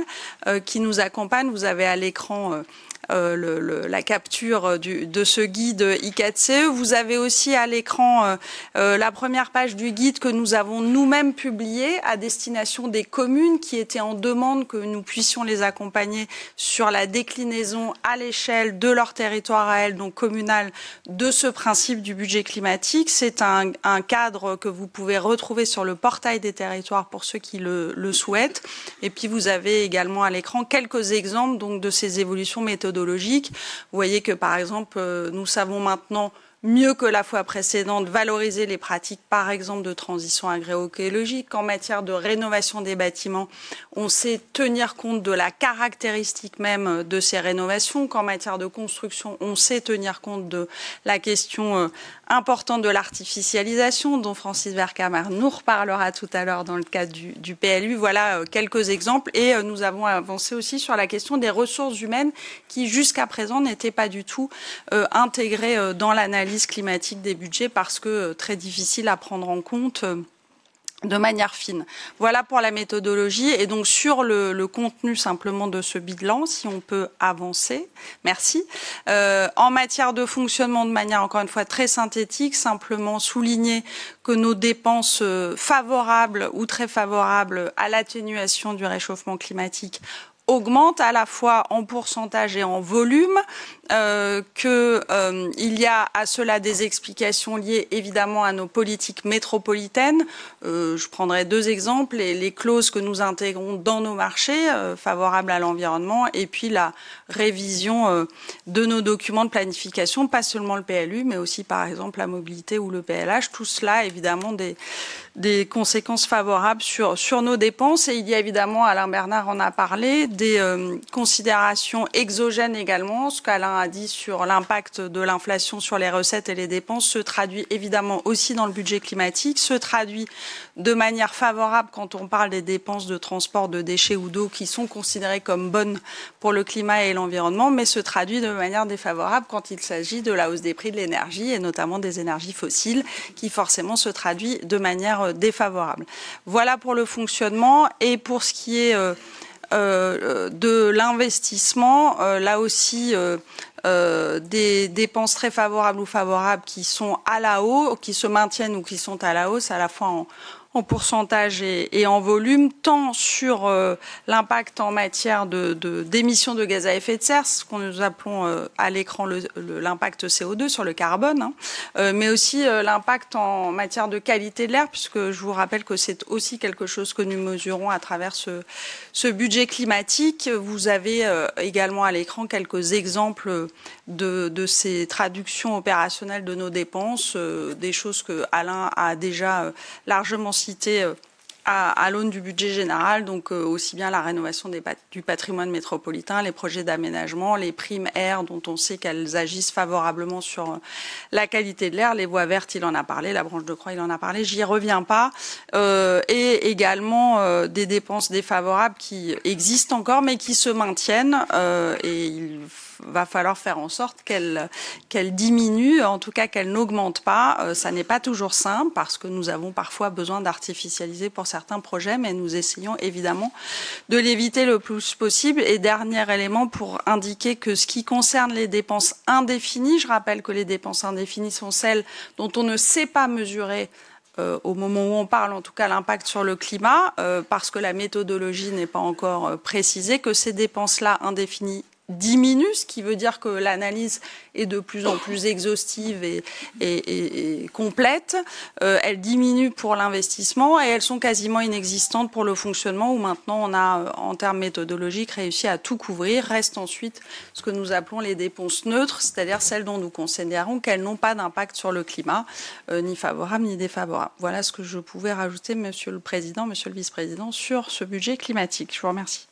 qui nous accompagne. Vous avez à l'écran la capture de ce guide I4CE. Vous avez aussi à l'écran la première page du guide que nous avons nous-mêmes publié à destination des communes qui étaient en demande que nous puissions les accompagner sur la déclinaison à l'échelle de leur territoire à elles, donc communal, de ce principe du budget climatique. C'est un cadre que vous pouvez retrouver sur le portail des territoires pour ceux qui le souhaitent. Et puis vous avez également à l'écran quelques exemples donc, de ces évolutions méthodologiques. Vous voyez que, par exemple, nous savons maintenant mieux que la fois précédente valoriser les pratiques, par exemple, de transition agroécologique. En matière de rénovation des bâtiments, on sait tenir compte de la caractéristique même de ces rénovations. Qu'en matière de construction, on sait tenir compte de la question importante de l'artificialisation, dont Francis Vercamer nous reparlera tout à l'heure dans le cadre du PLU. Voilà quelques exemples. Et nous avons avancé aussi sur la question des ressources humaines qui, jusqu'à présent, n'étaient pas du tout intégrées dans l'analyse climatique des budgets parce que très difficile à prendre en compte de manière fine. Voilà pour la méthodologie. Et donc sur le contenu simplement de ce bilan, si on peut avancer. Merci. En matière de fonctionnement, de manière encore une fois très synthétique, simplement souligner que nos dépenses favorables ou très favorables à l'atténuation du réchauffement climatique augmente à la fois en pourcentage et en volume, qu'il y a à cela des explications liées évidemment à nos politiques métropolitaines. Je prendrai deux exemples, les clauses que nous intégrons dans nos marchés favorables à l'environnement et puis la révision de nos documents de planification, pas seulement le PLU, mais aussi par exemple la mobilité ou le PLH. Tout cela évidemment des conséquences favorables sur nos dépenses. Et il y a évidemment, Alain Bernard en a parlé, des considérations exogènes également. Ce qu'Alain a dit sur l'impact de l'inflation sur les recettes et les dépenses se traduit évidemment aussi dans le budget climatique, se traduit de manière favorable quand on parle des dépenses de transport de déchets ou d'eau qui sont considérées comme bonnes pour le climat et l'environnement, mais se traduit de manière défavorable quand il s'agit de la hausse des prix de l'énergie et notamment des énergies fossiles qui forcément se traduit de manière défavorable. Voilà pour le fonctionnement. Et pour ce qui est de l'investissement, là aussi des dépenses très favorables ou favorables qui sont à la hausse, qui se maintiennent ou qui sont à la hausse, à la fois en pourcentage et en volume, tant sur l'impact en matière d'émissions de gaz à effet de serre, ce qu'on nous appelons à l'écran l'impact CO2 sur le carbone, mais aussi l'impact en matière de qualité de l'air, puisque je vous rappelle que c'est aussi quelque chose que nous mesurons à travers ce budget climatique. Vous avez également à l'écran quelques exemples de ces traductions opérationnelles de nos dépenses, des choses que Alain a déjà largement citées à l'aune du budget général, donc aussi bien la rénovation du patrimoine métropolitain, les projets d'aménagement, les primes air dont on sait qu'elles agissent favorablement sur la qualité de l'air, les voies vertes, il en a parlé, la branche de Croix, il en a parlé, j'y reviens pas, et également des dépenses défavorables qui existent encore mais qui se maintiennent, et il va falloir faire en sorte qu'elle diminue, en tout cas qu'elle n'augmente pas. Ça n'est pas toujours simple parce que nous avons parfois besoin d'artificialiser pour certains projets, mais nous essayons évidemment de l'éviter le plus possible. Et dernier élément pour indiquer que ce qui concerne les dépenses indéfinies, je rappelle que les dépenses indéfinies sont celles dont on ne sait pas mesurer au moment où on parle, en tout cas, l'impact sur le climat, parce que la méthodologie n'est pas encore précisée, que ces dépenses-là indéfinies diminue, ce qui veut dire que l'analyse est de plus en plus exhaustive et complète. Elle diminue pour l'investissement et elles sont quasiment inexistantes pour le fonctionnement où maintenant on a, en termes méthodologiques, réussi à tout couvrir. Reste ensuite ce que nous appelons les dépenses neutres, c'est-à-dire celles dont nous considérons qu'elles n'ont pas d'impact sur le climat, ni favorable ni défavorable. Voilà ce que je pouvais rajouter, Monsieur le Président, Monsieur le Vice-président, sur ce budget climatique. Je vous remercie.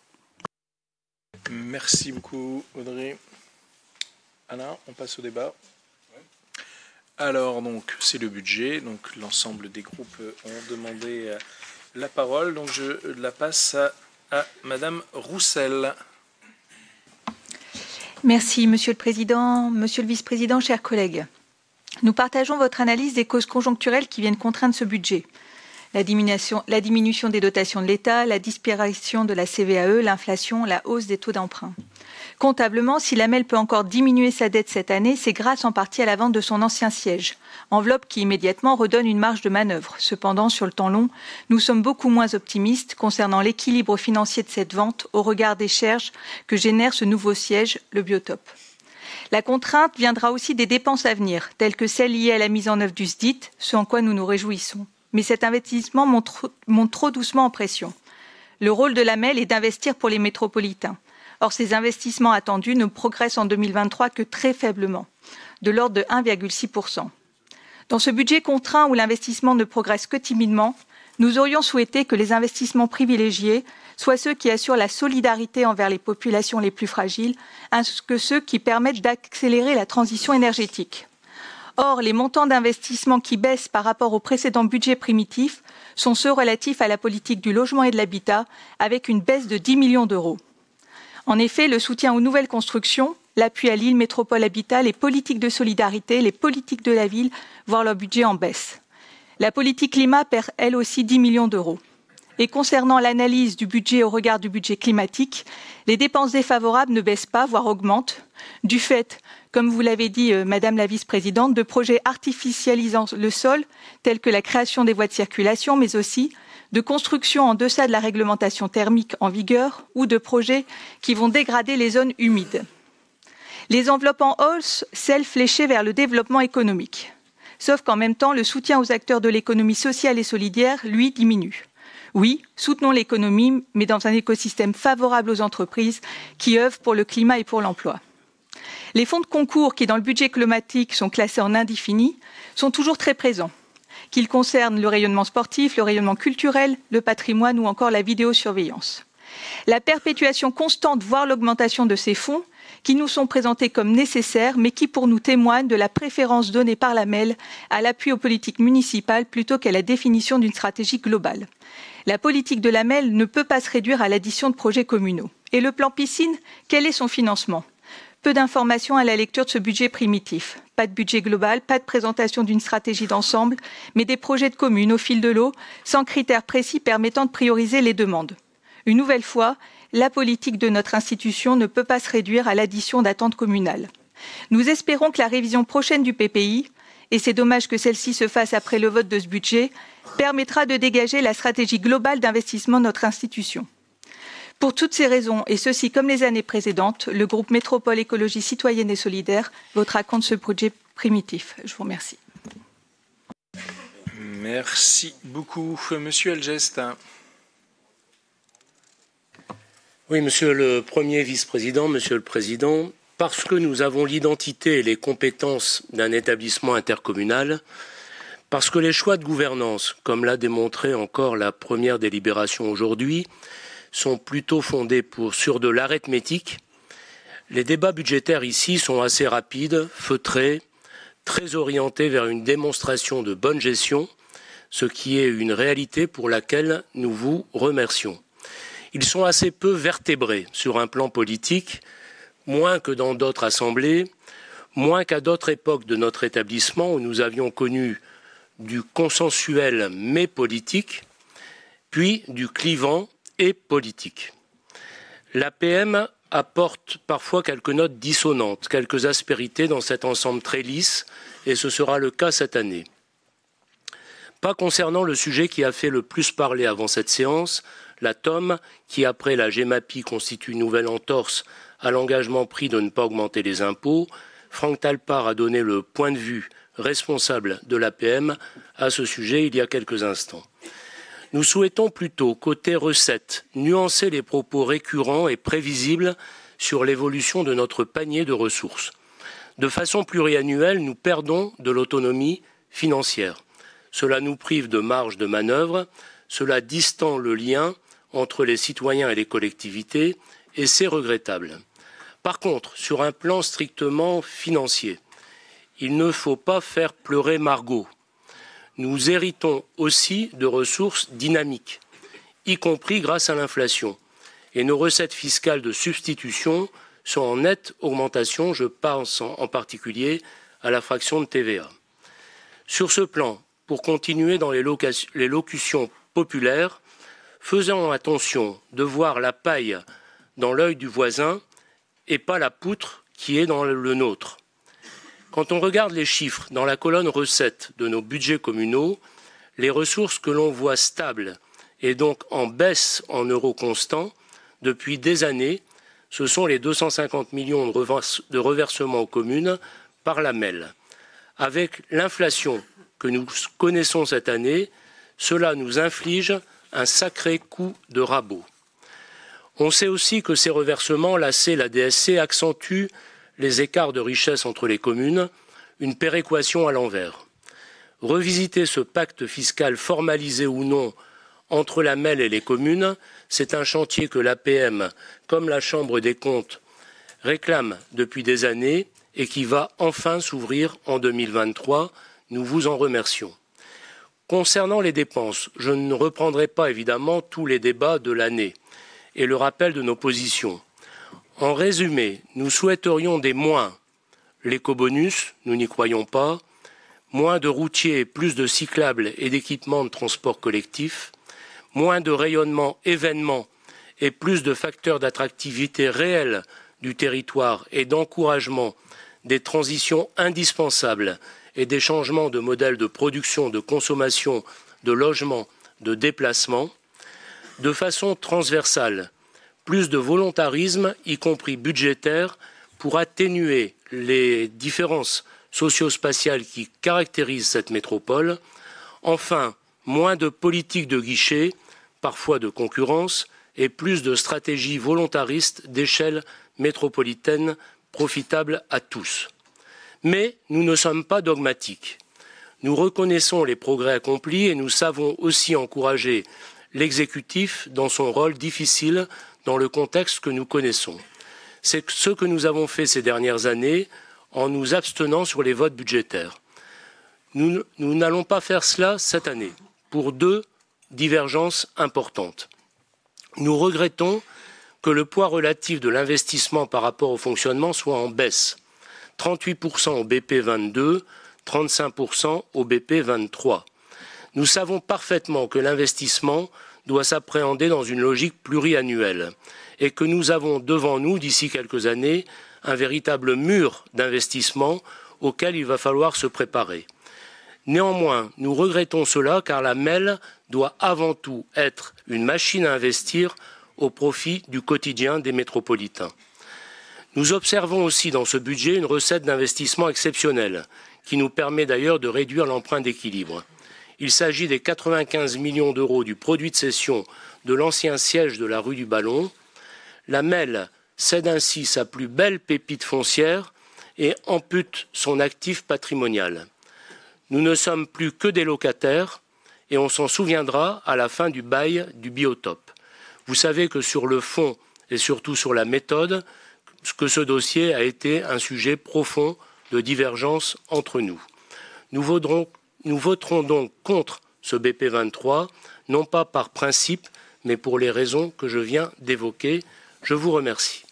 Merci beaucoup, Audrey. Alain, on passe au débat. Alors, donc, c'est le budget. Donc, l'ensemble des groupes ont demandé la parole. Donc, je la passe à Madame Roussel. Merci, Monsieur le Président, Monsieur le Vice-président, chers collègues. Nous partageons votre analyse des causes conjoncturelles qui viennent contraindre ce budget. La diminution des dotations de l'État, la disparition de la CVAE, l'inflation, la hausse des taux d'emprunt. Comptablement, si l'AMEL peut encore diminuer sa dette cette année, c'est grâce en partie à la vente de son ancien siège, enveloppe qui immédiatement redonne une marge de manœuvre. Cependant, sur le temps long, nous sommes beaucoup moins optimistes concernant l'équilibre financier de cette vente au regard des charges que génère ce nouveau siège, le biotope. La contrainte viendra aussi des dépenses à venir, telles que celles liées à la mise en œuvre du SDIT, ce en quoi nous nous réjouissons. Mais cet investissement monte trop doucement en pression. Le rôle de l'AMEL est d'investir pour les métropolitains. Or, ces investissements attendus ne progressent en 2023 que très faiblement, de l'ordre de 1,6%. Dans ce budget contraint où l'investissement ne progresse que timidement, nous aurions souhaité que les investissements privilégiés soient ceux qui assurent la solidarité envers les populations les plus fragiles, ainsi que ceux qui permettent d'accélérer la transition énergétique. Or, les montants d'investissement qui baissent par rapport au précédent budget primitif sont ceux relatifs à la politique du logement et de l'habitat, avec une baisse de 10 millions d'euros. En effet, le soutien aux nouvelles constructions, l'appui à l'île Métropole Habitat, les politiques de solidarité, les politiques de la ville voient leur budget en baisse. La politique climat perd elle aussi 10 millions d'euros. Et concernant l'analyse du budget au regard du budget climatique, les dépenses défavorables ne baissent pas, voire augmentent, du fait, comme vous l'avez dit, Madame la Vice-présidente, de projets artificialisant le sol, tels que la création des voies de circulation, mais aussi de constructions en deçà de la réglementation thermique en vigueur ou de projets qui vont dégrader les zones humides. Les enveloppes en hausse, celles fléchées vers le développement économique. Sauf qu'en même temps, le soutien aux acteurs de l'économie sociale et solidaire, lui, diminue. Oui, soutenons l'économie, mais dans un écosystème favorable aux entreprises qui œuvrent pour le climat et pour l'emploi. Les fonds de concours qui, dans le budget climatique, sont classés en indéfini, sont toujours très présents, qu'ils concernent le rayonnement sportif, le rayonnement culturel, le patrimoine ou encore la vidéosurveillance. La perpétuation constante, voire l'augmentation de ces fonds, qui nous sont présentés comme nécessaires, mais qui pour nous témoignent de la préférence donnée par l'AMEL à l'appui aux politiques municipales plutôt qu'à la définition d'une stratégie globale. La politique de l'AMEL ne peut pas se réduire à l'addition de projets communaux. Et le plan piscine, quel est son financement ? Peu d'informations à la lecture de ce budget primitif. Pas de budget global, pas de présentation d'une stratégie d'ensemble, mais des projets de communes au fil de l'eau, sans critères précis permettant de prioriser les demandes. Une nouvelle fois, la politique de notre institution ne peut pas se réduire à l'addition d'attentes communales. Nous espérons que la révision prochaine du PPI et c'est dommage que celle-ci se fasse après le vote de ce budget, permettra de dégager la stratégie globale d'investissement de notre institution. Pour toutes ces raisons, et ceci comme les années précédentes, le groupe Métropole Écologie Citoyenne et Solidaire votera contre ce budget primitif. Je vous remercie. Merci beaucoup. Monsieur Algeste. Oui, Monsieur le Premier Vice-président, Monsieur le Président, parce que nous avons l'identité et les compétences d'un établissement intercommunal, parce que les choix de gouvernance, comme l'a démontré encore la première délibération aujourd'hui, sont plutôt fondés sur de l'arithmétique, les débats budgétaires ici sont assez rapides, feutrés, très orientés vers une démonstration de bonne gestion, ce qui est une réalité pour laquelle nous vous remercions. Ils sont assez peu vertébrés sur un plan politique, moins que dans d'autres assemblées, moins qu'à d'autres époques de notre établissement où nous avions connu du consensuel mais politique, puis du clivant et politique. L'APM apporte parfois quelques notes dissonantes, quelques aspérités dans cet ensemble très lisse, et ce sera le cas cette année. Pas concernant le sujet qui a fait le plus parler avant cette séance, la TOM, qui après la GEMAPI constitue une nouvelle entorse à l'engagement pris de ne pas augmenter les impôts. Franck Talpart a donné le point de vue responsable de l'APM à ce sujet il y a quelques instants. Nous souhaitons plutôt, côté recettes, nuancer les propos récurrents et prévisibles sur l'évolution de notre panier de ressources. De façon pluriannuelle, nous perdons de l'autonomie financière. Cela nous prive de marge de manœuvre, cela distend le lien entre les citoyens et les collectivités, et c'est regrettable. Par contre, sur un plan strictement financier, il ne faut pas faire pleurer Margot. Nous héritons aussi de ressources dynamiques, y compris grâce à l'inflation, et nos recettes fiscales de substitution sont en nette augmentation, je pense en particulier à la fraction de TVA. Sur ce plan, pour continuer dans les locutions populaires, faisons attention de voir la paille dans l'œil du voisin et pas la poutre qui est dans le nôtre. Quand on regarde les chiffres dans la colonne recettes de nos budgets communaux, les ressources que l'on voit stables et donc en baisse en euros constants depuis des années, ce sont les 250 millions de reversements aux communes par la MEL. Avec l'inflation que nous connaissons cette année, cela nous inflige un sacré coup de rabot. On sait aussi que ces reversements, l'AC et la DSC, accentuent les écarts de richesse entre les communes, une péréquation à l'envers. Revisiter ce pacte fiscal formalisé ou non entre la MEL et les communes, c'est un chantier que l'APM, comme la Chambre des comptes, réclame depuis des années et qui va enfin s'ouvrir en 2023. Nous vous en remercions. Concernant les dépenses, je ne reprendrai pas évidemment tous les débats de l'année et le rappel de nos positions. En résumé, nous souhaiterions des moins. L'éco-bonus, nous n'y croyons pas. Moins de routiers, plus de cyclables et d'équipements de transport collectif. Moins de rayonnement événements et plus de facteurs d'attractivité réels du territoire et d'encouragement des transitions indispensables et des changements de modèle de production, de consommation, de logement, de déplacement. De façon transversale, plus de volontarisme, y compris budgétaire, pour atténuer les différences socio-spatiales qui caractérisent cette métropole. Enfin, moins de politique de guichet, parfois de concurrence, et plus de stratégies volontaristes d'échelle métropolitaine profitables à tous. Mais nous ne sommes pas dogmatiques. Nous reconnaissons les progrès accomplis et nous savons aussi encourager l'exécutif dans son rôle difficile dans le contexte que nous connaissons. C'est ce que nous avons fait ces dernières années en nous abstenant sur les votes budgétaires. Nous n'allons pas faire cela cette année pour deux divergences importantes. Nous regrettons que le poids relatif de l'investissement par rapport au fonctionnement soit en baisse. 38% au BP 22, 35% au BP 23. Nous savons parfaitement que l'investissement doit s'appréhender dans une logique pluriannuelle et que nous avons devant nous, d'ici quelques années, un véritable mur d'investissement auquel il va falloir se préparer. Néanmoins, nous regrettons cela car la MEL doit avant tout être une machine à investir au profit du quotidien des métropolitains. Nous observons aussi dans ce budget une recette d'investissement exceptionnelle qui nous permet d'ailleurs de réduire l'empreinte d'équilibre. Il s'agit des 95 millions d'euros du produit de cession de l'ancien siège de la rue du Ballon. La MEL cède ainsi sa plus belle pépite foncière et ampute son actif patrimonial. Nous ne sommes plus que des locataires et on s'en souviendra à la fin du bail du biotope. Vous savez que sur le fond et surtout sur la méthode, que ce dossier a été un sujet profond de divergence entre nous. Nous voterons donc contre ce BP23, non pas par principe, mais pour les raisons que je viens d'évoquer. Je vous remercie.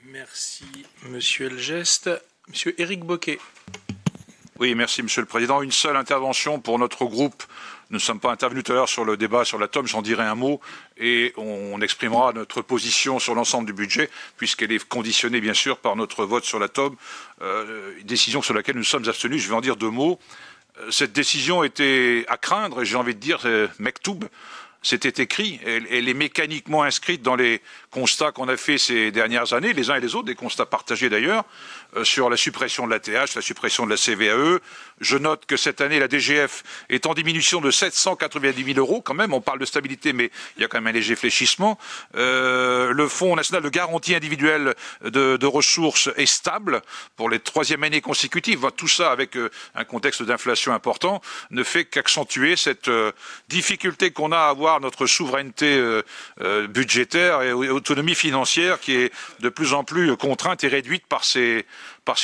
Merci, Monsieur Elgest. Monsieur Éric Bocquet. Oui, merci Monsieur le Président. Une seule intervention pour notre groupe. Nous ne sommes pas intervenus tout à l'heure sur le débat sur l'atome, j'en dirai un mot, et on exprimera notre position sur l'ensemble du budget, puisqu'elle est conditionnée bien sûr par notre vote sur l'atome, décision sur laquelle nous sommes abstenus. Je vais en dire deux mots. Cette décision était à craindre, et j'ai envie de dire, mektoub. C'était écrit, elle est mécaniquement inscrite dans les constats qu'on a fait ces dernières années, les uns et les autres, des constats partagés d'ailleurs, sur la suppression de l'ATH, la suppression de la CVAE. Je note que cette année, la DGF est en diminution de 790 000 euros quand même. On parle de stabilité, mais il y a quand même un léger fléchissement. Le Fonds national de garantie individuelle de ressources est stable pour les troisième années consécutives. Tout ça, avec un contexte d'inflation important, ne fait qu'accentuer cette difficulté qu'on a à avoir notre souveraineté budgétaire et autonomie financière qui est de plus en plus contrainte et réduite par ces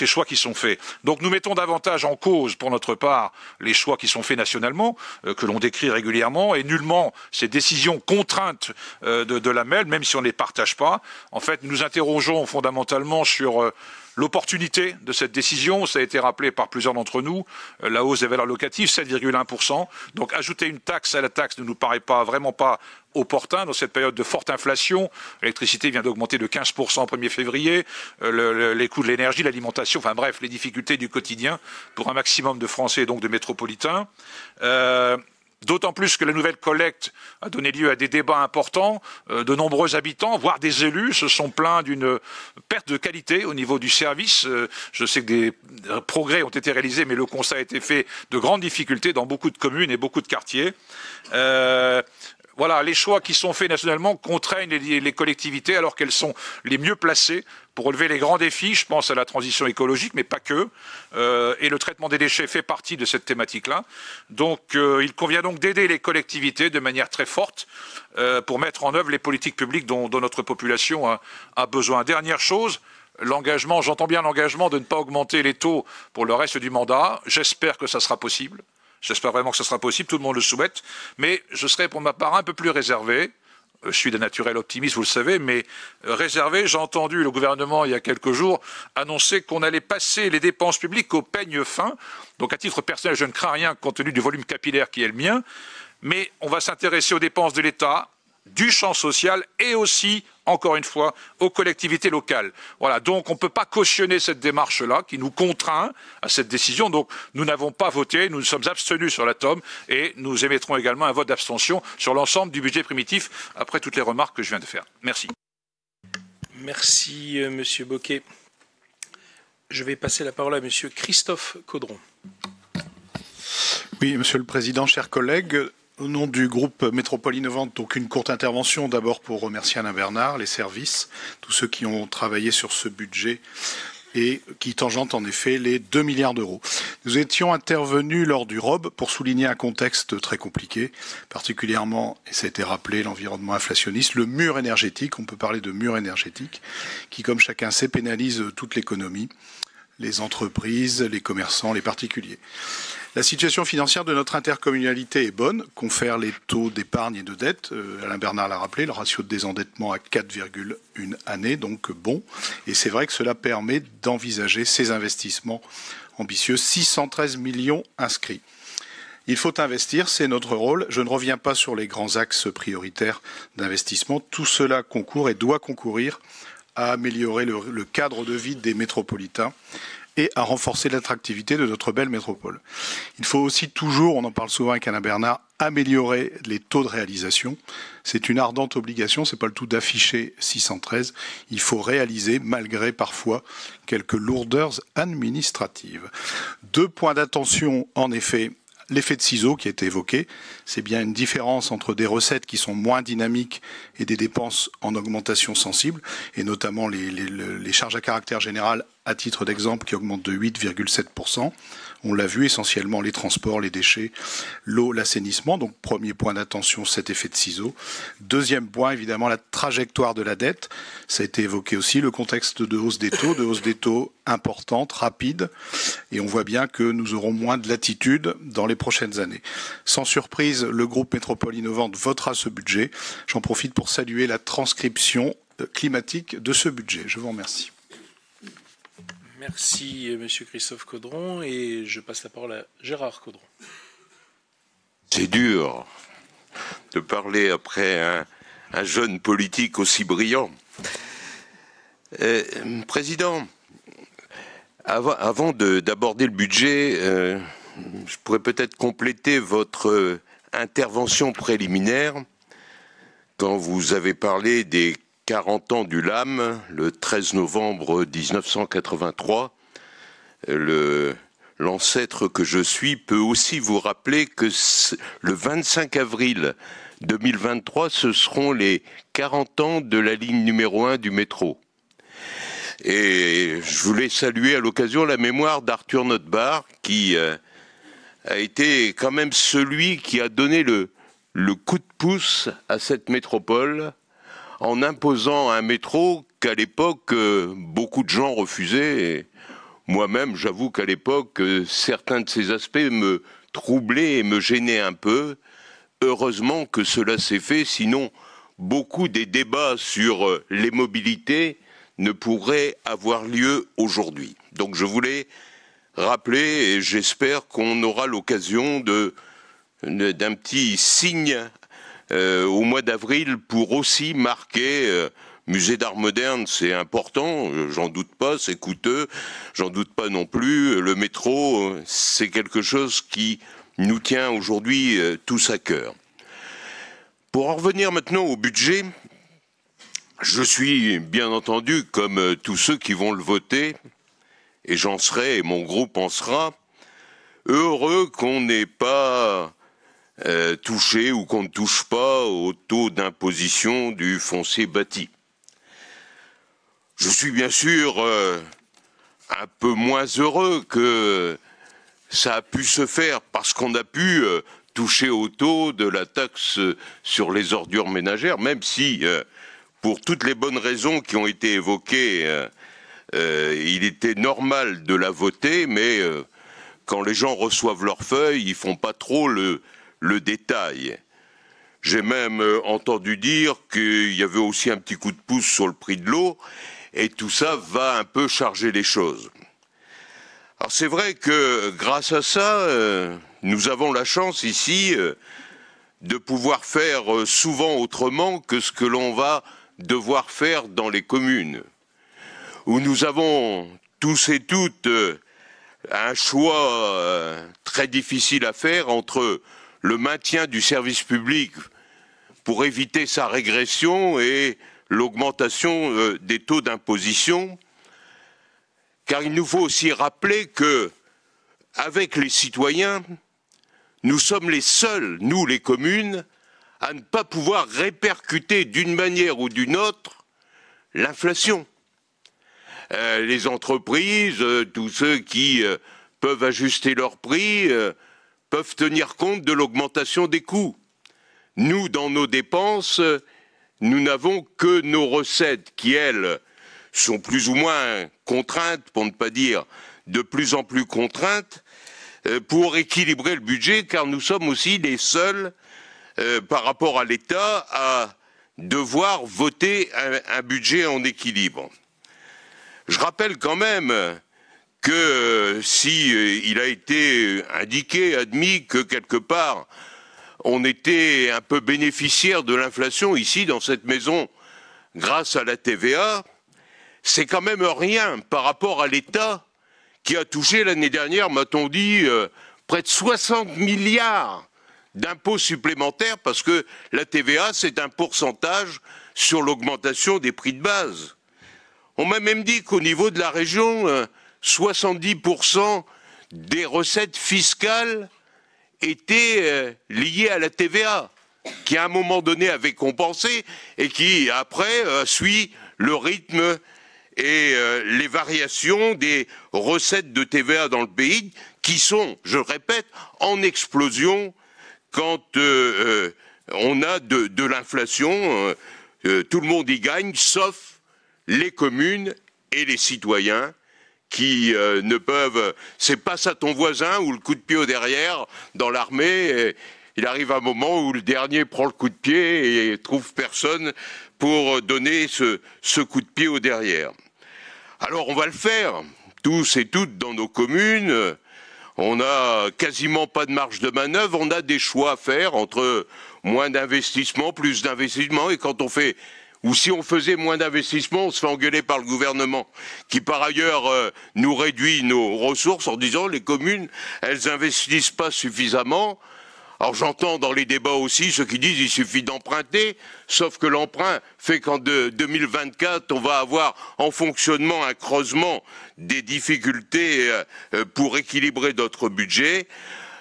choix qui sont faits. Donc nous mettons davantage en cause, pour notre part, les choix qui sont faits nationalement, que l'on décrit régulièrement, et nullement ces décisions contraintes de la MEL, même si on ne les partage pas. En fait, nous nous interrogeons fondamentalement sur l'opportunité de cette décision. Ça a été rappelé par plusieurs d'entre nous, la hausse des valeurs locatives, 7,1%. Donc ajouter une taxe à la taxe ne nous paraît vraiment pas opportun dans cette période de forte inflation. L'électricité vient d'augmenter de 15% au 1er février, les coûts de l'énergie, l'alimentation, enfin bref, les difficultés du quotidien pour un maximum de Français et donc de métropolitains. D'autant plus que la nouvelle collecte a donné lieu à des débats importants. De nombreux habitants, voire des élus, se sont plaints d'une perte de qualité au niveau du service. Je sais que des progrès ont été réalisés, mais le constat a été fait de grandes difficultés dans beaucoup de communes et beaucoup de quartiers. Voilà, les choix qui sont faits nationalement contraignent les collectivités alors qu'elles sont les mieux placées pour relever les grands défis. Je pense à la transition écologique, mais pas que. Et le traitement des déchets fait partie de cette thématique-là. Donc, il convient donc d'aider les collectivités de manière très forte pour mettre en œuvre les politiques publiques dont notre population a besoin. Dernière chose, l'engagement, j'entends bien l'engagement de ne pas augmenter les taux pour le reste du mandat. J'espère que ça sera possible. J'espère vraiment que ce sera possible, tout le monde le souhaite, mais je serai pour ma part un peu plus réservé. Je suis d'un naturel optimiste, vous le savez, mais réservé. J'ai entendu le gouvernement, il y a quelques jours, annoncer qu'on allait passer les dépenses publiques au peigne fin. Donc à titre personnel, je ne crains rien compte tenu du volume capillaire qui est le mien, mais on va s'intéresser aux dépenses de l'État, du champ social et aussi, encore une fois, aux collectivités locales. Voilà, donc on ne peut pas cautionner cette démarche-là qui nous contraint à cette décision. Donc nous n'avons pas voté, nous nous sommes abstenus sur l'atome et nous émettrons également un vote d'abstention sur l'ensemble du budget primitif après toutes les remarques que je viens de faire. Merci. Merci, Monsieur Bocquet. Je vais passer la parole à Monsieur Christophe Caudron. Oui, Monsieur le Président, chers collègues, au nom du groupe Métropole Innovante, donc une courte intervention d'abord pour remercier Alain Bernard, les services, tous ceux qui ont travaillé sur ce budget et qui tangentent en effet les 2 milliards d'euros. Nous étions intervenus lors du ROB pour souligner un contexte très compliqué, particulièrement, et ça a été rappelé, l'environnement inflationniste, le mur énergétique, on peut parler de mur énergétique, qui comme chacun sait pénalise toute l'économie, les entreprises, les commerçants, les particuliers. La situation financière de notre intercommunalité est bonne, confère les taux d'épargne et de dette. Alain Bernard l'a rappelé, le ratio de désendettement à 4,1 années, donc bon. Et c'est vrai que cela permet d'envisager ces investissements ambitieux, 613 millions inscrits. Il faut investir, c'est notre rôle. Je ne reviens pas sur les grands axes prioritaires d'investissement. Tout cela concourt et doit concourir à améliorer le cadre de vie des métropolitains et à renforcer l'attractivité de notre belle métropole. Il faut aussi toujours, on en parle souvent avec Alain Bernard, améliorer les taux de réalisation. C'est une ardente obligation, c'est pas le tout d'afficher 613, il faut réaliser malgré parfois quelques lourdeurs administratives. 2 points d'attention en effet. L'effet de ciseau qui a été évoqué, c'est bien une différence entre des recettes qui sont moins dynamiques et des dépenses en augmentation sensible, et notamment les charges à caractère général, à titre d'exemple, qui augmentent de 8,7%. On l'a vu, essentiellement les transports, les déchets, l'eau, l'assainissement. Donc premier point d'attention, cet effet de ciseau. Deuxième point, évidemment, la trajectoire de la dette. Ça a été évoqué aussi, le contexte de hausse des taux importante, rapide. Et on voit bien que nous aurons moins de latitude dans les prochaines années. Sans surprise, le groupe Métropole Innovante votera ce budget. J'en profite pour saluer la transcription climatique de ce budget. Je vous remercie. Merci, Monsieur Christophe Caudron, et je passe la parole à Gérard Caudron. C'est dur de parler après un jeune politique aussi brillant. Président, avant d'aborder le budget, je pourrais peut-être compléter votre intervention préliminaire quand vous avez parlé des 40 ans du LAM, le 13 novembre 1983. L'ancêtre que je suis peut aussi vous rappeler que le 25 avril 2023, ce seront les 40 ans de la ligne numéro 1 du métro. Et je voulais saluer à l'occasion la mémoire d'Arthur Notebaert, qui a été quand même celui qui a donné le coup de pouce à cette métropole, en imposant un métro qu'à l'époque, beaucoup de gens refusaient. Et moi-même, j'avoue qu'à l'époque, certains de ces aspects me troublaient et me gênaient un peu. Heureusement que cela s'est fait, sinon beaucoup des débats sur les mobilités ne pourraient avoir lieu aujourd'hui. Donc je voulais rappeler, et j'espère qu'on aura l'occasion d'un petit signe au mois d'avril pour aussi marquer musée d'art moderne, c'est important, j'en doute pas, c'est coûteux, j'en doute pas non plus. Le métro, c'est quelque chose qui nous tient aujourd'hui tous à cœur. Pour en revenir maintenant au budget, je suis bien entendu, comme tous ceux qui vont le voter, et j'en serai, et mon groupe en sera, heureux qu'on n'ait pas touché ou qu'on ne touche pas au taux d'imposition du foncier bâti. Je suis bien sûr un peu moins heureux que ça a pu se faire parce qu'on a pu toucher au taux de la taxe sur les ordures ménagères, même si, pour toutes les bonnes raisons qui ont été évoquées, il était normal de la voter, mais quand les gens reçoivent leurs feuilles, ils font pas trop le détail. J'ai même entendu dire qu'il y avait aussi un petit coup de pouce sur le prix de l'eau, et tout ça va un peu charger les choses. Alors c'est vrai que grâce à ça, nous avons la chance ici de pouvoir faire souvent autrement que ce que l'on va devoir faire dans les communes, où nous avons tous et toutes un choix très difficile à faire entre le maintien du service public pour éviter sa régression et l'augmentation des taux d'imposition, car il nous faut aussi rappeler que, avec les citoyens, nous sommes les seuls, nous les communes, à ne pas pouvoir répercuter d'une manière ou d'une autre l'inflation. Les entreprises, tous ceux qui peuvent ajuster leurs prix, peuvent tenir compte de l'augmentation des coûts. Nous, dans nos dépenses, nous n'avons que nos recettes qui, elles, sont plus ou moins contraintes, pour ne pas dire de plus en plus contraintes, pour équilibrer le budget, car nous sommes aussi les seuls, par rapport à l'État, à devoir voter un budget en équilibre. Je rappelle quand même que si il a été indiqué, admis que quelque part on était un peu bénéficiaire de l'inflation ici dans cette maison grâce à la TVA, c'est quand même rien par rapport à l'État qui a touché l'année dernière, m'a-t-on dit, près de 60 milliards d'impôts supplémentaires, parce que la TVA, c'est un pourcentage sur l'augmentation des prix de base. On m'a même dit qu'au niveau de la région, 70% des recettes fiscales étaient liées à la TVA, qui à un moment donné avait compensé et qui après suit le rythme et les variations des recettes de TVA dans le pays, qui sont, je le répète, en explosion quand on a de l'inflation. Tout le monde y gagne, sauf les communes et les citoyens qui ne peuvent... C'est passe à ton voisin ou le coup de pied au derrière dans l'armée. Il arrive un moment où le dernier prend le coup de pied et trouve personne pour donner ce coup de pied au derrière. Alors on va le faire, tous et toutes dans nos communes. On n'a quasiment pas de marge de manœuvre, on a des choix à faire entre moins d'investissement, plus d'investissement, et quand on fait, ou si on faisait moins d'investissement, on se fait engueuler par le gouvernement, qui par ailleurs nous réduit nos ressources en disant les communes, elles investissent pas suffisamment. Alors j'entends dans les débats aussi ceux qui disent qu'il suffit d'emprunter, sauf que l'emprunt fait qu'en 2024, on va avoir en fonctionnement un creusement des difficultés pour équilibrer notre budget.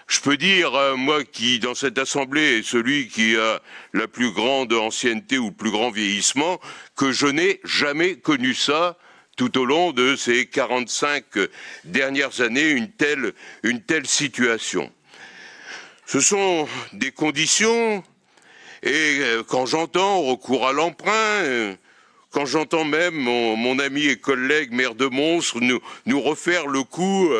Je peux dire, moi qui dans cette Assemblée est celui qui a la plus grande ancienneté ou le plus grand vieillissement, que je n'ai jamais connu ça tout au long de ces 45 dernières années, une telle situation. Ce sont des conditions, et quand j'entends recours à l'emprunt, quand j'entends même mon ami et collègue maire de Mons nous refaire le coup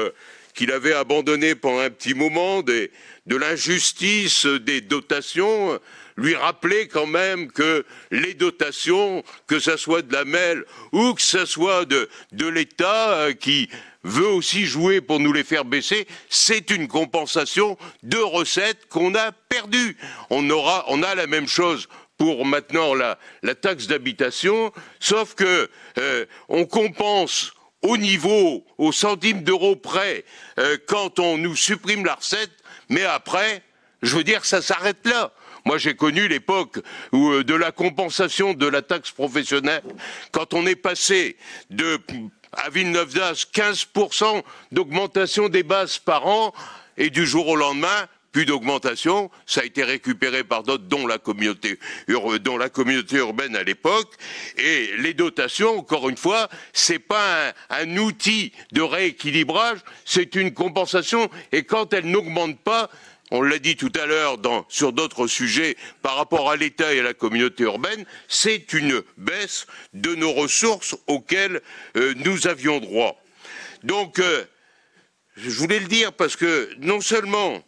qu'il avait abandonné pendant un petit moment de l'injustice des dotations, lui rappeler quand même que les dotations, que ça soit de la MEL ou que ça soit de l'État qui veut aussi jouer pour nous les faire baisser, c'est une compensation de recettes qu'on a perdues. On a la même chose pour maintenant la taxe d'habitation, sauf que on compense au centime d'euro près quand on nous supprime la recette, mais après, je veux dire, ça s'arrête là. Moi, j'ai connu l'époque de la compensation de la taxe professionnelle, quand on est passé à Villeneuve d'Ascq, 15% d'augmentation des bases par an, et du jour au lendemain, plus d'augmentation, ça a été récupéré par d'autres, dont la communauté urbaine à l'époque, et les dotations, encore une fois, c'est pas un outil de rééquilibrage, c'est une compensation, et quand elle n'augmente pas, on l'a dit tout à l'heure sur d'autres sujets par rapport à l'État et à la communauté urbaine, c'est une baisse de nos ressources auxquelles nous avions droit. Donc, je voulais le dire parce que non seulement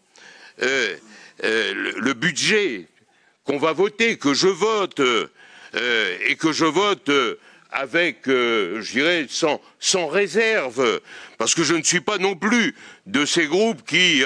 le budget qu'on va voter, que je vote, et que je vote avec, je dirais, sans réserve, parce que je ne suis pas non plus de ces groupes qui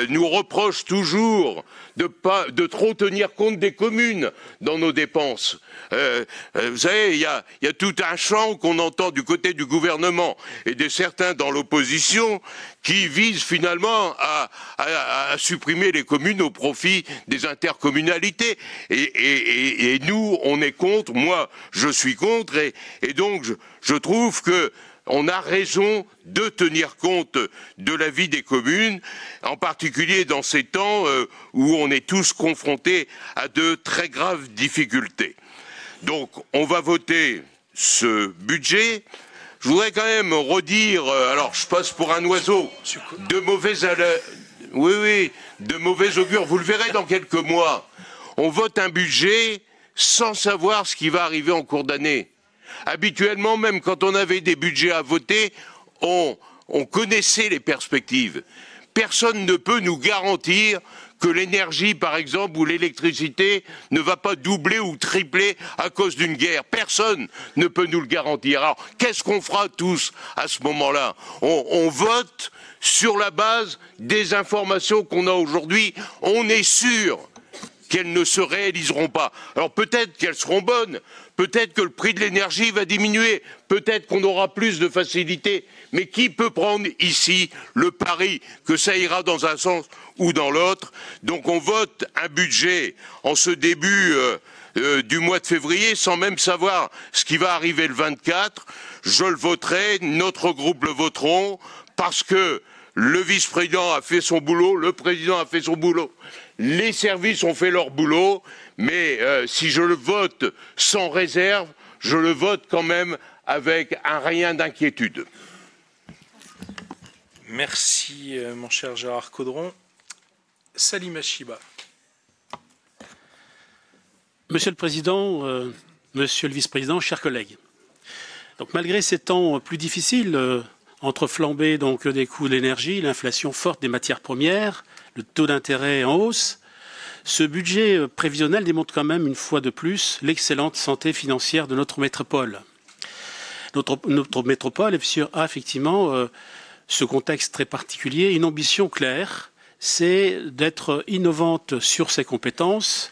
nous reprochent toujours de trop tenir compte des communes dans nos dépenses. Vous savez, il y a tout un chant qu'on entend du côté du gouvernement et de certains dans l'opposition qui visent finalement à supprimer les communes au profit des intercommunalités. Et nous, on est contre, moi je suis contre, et donc je trouve que on a raison de tenir compte de la vie des communes, en particulier dans ces temps où on est tous confrontés à de très graves difficultés. Donc, on va voter ce budget. Je voudrais quand même redire, alors je passe pour un oiseau, de mauvais augure. Vous le verrez dans quelques mois. On vote un budget sans savoir ce qui va arriver en cours d'année. Habituellement, même quand on avait des budgets à voter, on connaissait les perspectives. Personne ne peut nous garantir que l'énergie, par exemple, ou l'électricité ne va pas doubler ou tripler à cause d'une guerre. Personne ne peut nous le garantir. Alors, qu'est-ce qu'on fera tous à ce moment-là ? On vote sur la base des informations qu'on a aujourd'hui. On est sûr qu'elles ne se réaliseront pas. Alors peut-être qu'elles seront bonnes, Peut-être que le prix de l'énergie va diminuer, peut-être qu'on aura plus de facilité, mais qui peut prendre ici le pari que ça ira dans un sens ou dans l'autre? Donc on vote un budget en ce début du mois de février sans même savoir ce qui va arriver le 24. Je le voterai, notre groupe le voteront, parce que le vice-président a fait son boulot, le président a fait son boulot, les services ont fait leur boulot, mais si je le vote sans réserve, je le vote quand même avec un rien d'inquiétude. Merci, mon cher Gérard Caudron. Salim Achiba. Monsieur le Président, Monsieur le Vice-président, chers collègues. Donc, malgré ces temps plus difficiles, entre flambées donc des coûts de l'énergie, l'inflation forte des matières premières, le taux d'intérêt en hausse, ce budget prévisionnel démontre quand même une fois de plus l'excellente santé financière de notre métropole. Notre métropole a effectivement ce contexte très particulier, une ambition claire, c'est d'être innovante sur ses compétences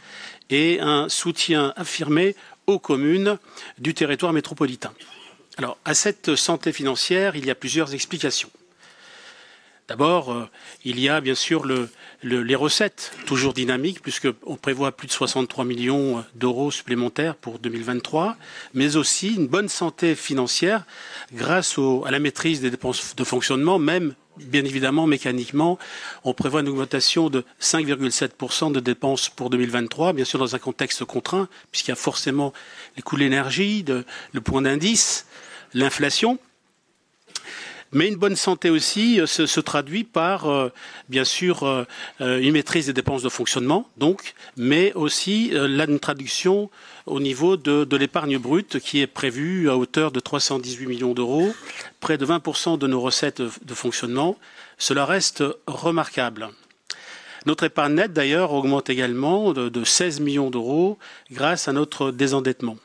et un soutien affirmé aux communes du territoire métropolitain. Alors, à cette santé financière, il y a plusieurs explications. D'abord, il y a bien sûr les recettes, toujours dynamiques, puisqu'on prévoit plus de 63 millions d'euros supplémentaires pour 2023, mais aussi une bonne santé financière grâce à la maîtrise des dépenses de fonctionnement, même bien évidemment mécaniquement. On prévoit une augmentation de 5,7% de dépenses pour 2023, bien sûr dans un contexte contraint, puisqu'il y a forcément les coûts de l'énergie, le point d'indice, l'inflation. Mais une bonne santé aussi se traduit par, bien sûr, une maîtrise des dépenses de fonctionnement, donc, mais aussi une traduction au niveau de l'épargne brute qui est prévue à hauteur de 318 millions d'euros, près de 20% de nos recettes de fonctionnement. Cela reste remarquable. Notre épargne nette, d'ailleurs, augmente également de 16 millions d'euros grâce à notre désendettement.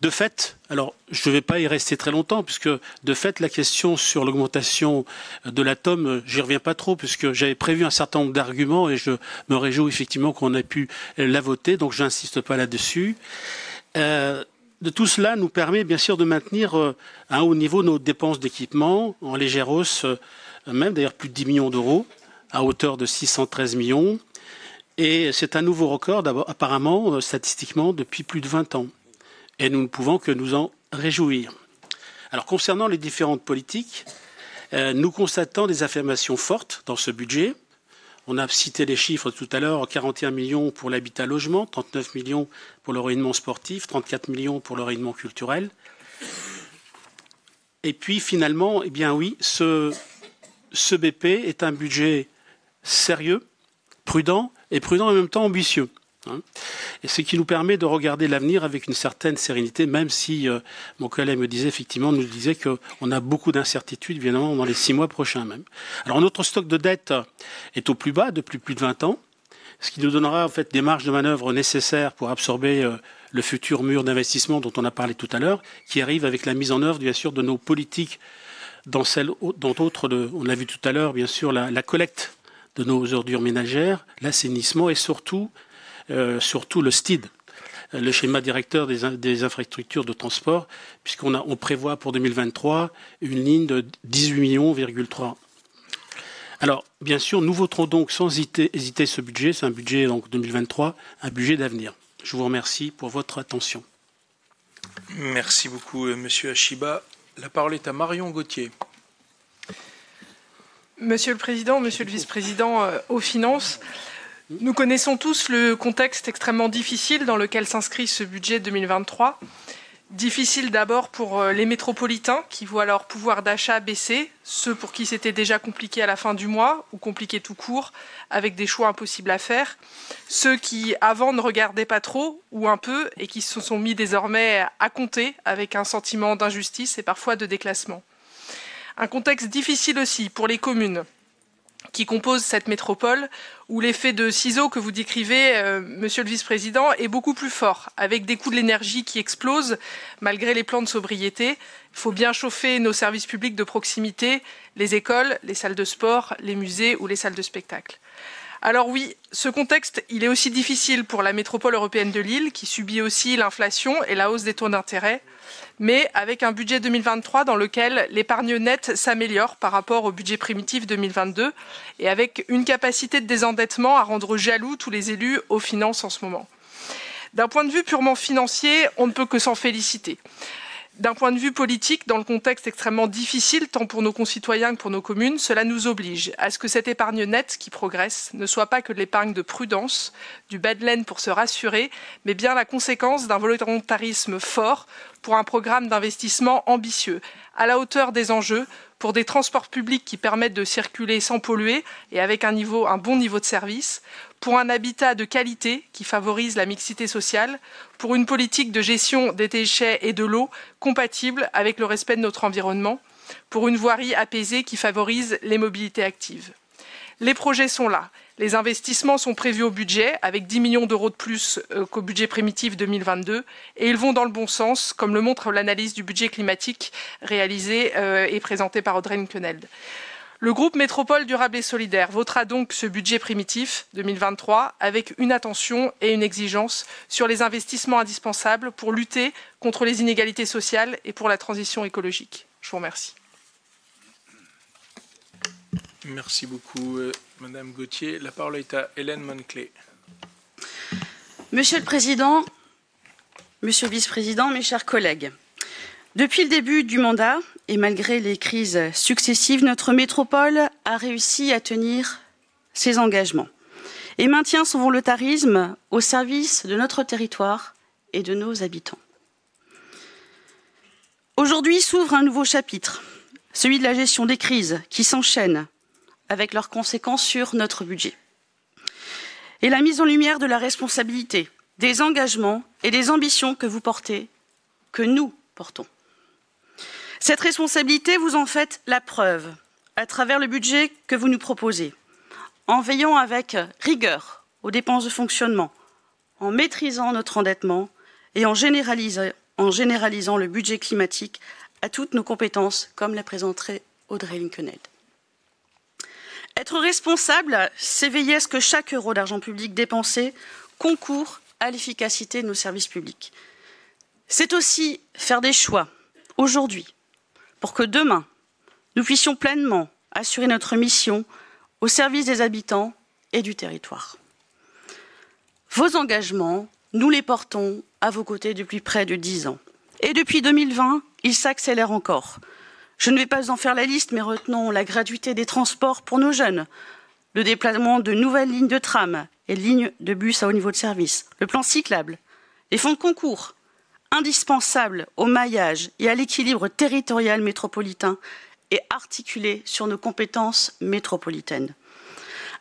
De fait, alors je ne vais pas y rester très longtemps, puisque de fait la question sur l'augmentation de l'atome, j'y reviens pas trop, puisque j'avais prévu un certain nombre d'arguments et je me réjouis effectivement qu'on ait pu la voter, donc je n'insiste pas là-dessus. De tout cela nous permet bien sûr de maintenir à un haut niveau nos dépenses d'équipement, en légère hausse, même d'ailleurs plus de 10 millions d'euros, à hauteur de 613 millions. Et c'est un nouveau record, d'abord, apparemment, statistiquement, depuis plus de 20 ans. Et nous ne pouvons que nous en réjouir. Alors, concernant les différentes politiques, nous constatons des affirmations fortes dans ce budget. On a cité les chiffres tout à l'heure, 41 millions pour l'habitat-logement, 39 millions pour le rayonnement sportif, 34 millions pour le rayonnement culturel. Et puis, finalement, eh bien oui, ce BP est un budget sérieux, prudent et en même temps ambitieux. Et ce qui nous permet de regarder l'avenir avec une certaine sérénité, même si mon collègue nous disait qu'on a beaucoup d'incertitudes, évidemment, dans les 6 mois prochains même. Alors notre stock de dette est au plus bas depuis plus de 20 ans, ce qui nous donnera en fait des marges de manœuvre nécessaires pour absorber le futur mur d'investissement dont on a parlé tout à l'heure, qui arrive avec la mise en œuvre, bien sûr, de nos politiques, dont d'autres, on l'a vu tout à l'heure, bien sûr, la collecte de nos ordures ménagères, l'assainissement et surtout le STID, le schéma directeur des infrastructures de transport, puisqu'on prévoit pour 2023 une ligne de 18,3 millions. Alors, bien sûr, nous voterons donc sans hésiter ce budget. C'est un budget donc 2023, un budget d'avenir. Je vous remercie pour votre attention. Merci beaucoup, Monsieur Achiba. La parole est à Marion Gauthier. Monsieur le Président, Monsieur le Vice-président aux Finances, nous connaissons tous le contexte extrêmement difficile dans lequel s'inscrit ce budget 2023. Difficile d'abord pour les métropolitains qui voient leur pouvoir d'achat baisser, ceux pour qui c'était déjà compliqué à la fin du mois ou compliqué tout court, avec des choix impossibles à faire. Ceux qui avant ne regardaient pas trop ou un peu et qui se sont mis désormais à compter avec un sentiment d'injustice et parfois de déclassement. Un contexte difficile aussi pour les communes qui composent cette métropole, où l'effet de ciseaux que vous décrivez, Monsieur le Vice-président, est beaucoup plus fort, avec des coûts de l'énergie qui explosent malgré les plans de sobriété. Il faut bien chauffer nos services publics de proximité, les écoles, les salles de sport, les musées ou les salles de spectacle. Alors oui, ce contexte, il est aussi difficile pour la métropole européenne de Lille, qui subit aussi l'inflation et la hausse des taux d'intérêt, mais avec un budget 2023 dans lequel l'épargne nette s'améliore par rapport au budget primitif 2022 et avec une capacité de désendettement à rendre jaloux tous les élus aux finances en ce moment. D'un point de vue purement financier, on ne peut que s'en féliciter. D'un point de vue politique, dans le contexte extrêmement difficile, tant pour nos concitoyens que pour nos communes, cela nous oblige à ce que cette épargne nette qui progresse ne soit pas que de l'épargne de prudence, du bas de laine pour se rassurer, mais bien la conséquence d'un volontarisme fort pour un programme d'investissement ambitieux, à la hauteur des enjeux, pour des transports publics qui permettent de circuler sans polluer et avec un bon niveau de service, pour un habitat de qualité qui favorise la mixité sociale, pour une politique de gestion des déchets et de l'eau compatible avec le respect de notre environnement, pour une voirie apaisée qui favorise les mobilités actives. Les projets sont là. Les investissements sont prévus au budget, avec 10 millions d'euros de plus qu'au budget primitif 2022, et ils vont dans le bon sens, comme le montre l'analyse du budget climatique réalisée et présentée par Audrey Linkenheld. Le groupe Métropole Durable et Solidaire votera donc ce budget primitif 2023 avec une attention et une exigence sur les investissements indispensables pour lutter contre les inégalités sociales et pour la transition écologique. Je vous remercie. Merci beaucoup, Madame Gauthier. La parole est à Hélène Monclé. Monsieur le Président, Monsieur le Vice-président, mes chers collègues, depuis le début du mandat, et malgré les crises successives, notre métropole a réussi à tenir ses engagements et maintient son volontarisme au service de notre territoire et de nos habitants. Aujourd'hui s'ouvre un nouveau chapitre, celui de la gestion des crises qui s'enchaînent avec leurs conséquences sur notre budget. Et la mise en lumière de la responsabilité, des engagements et des ambitions que vous portez, que nous portons. Cette responsabilité, vous en faites la preuve à travers le budget que vous nous proposez, en veillant avec rigueur aux dépenses de fonctionnement, en maîtrisant notre endettement et en généralisant le budget climatique à toutes nos compétences, comme la présenterait Audrey Linkenheld. Être responsable, c'est veiller à ce que chaque euro d'argent public dépensé concourt à l'efficacité de nos services publics. C'est aussi faire des choix, aujourd'hui, pour que demain, nous puissions pleinement assurer notre mission au service des habitants et du territoire. Vos engagements, nous les portons à vos côtés depuis près de 10 ans. Et depuis 2020, ils s'accélèrent encore. Je ne vais pas en faire la liste, mais retenons la gratuité des transports pour nos jeunes, le déploiement de nouvelles lignes de tram et de lignes de bus à haut niveau de service, le plan cyclable, les fonds de concours, indispensables au maillage et à l'équilibre territorial métropolitain et articulé sur nos compétences métropolitaines.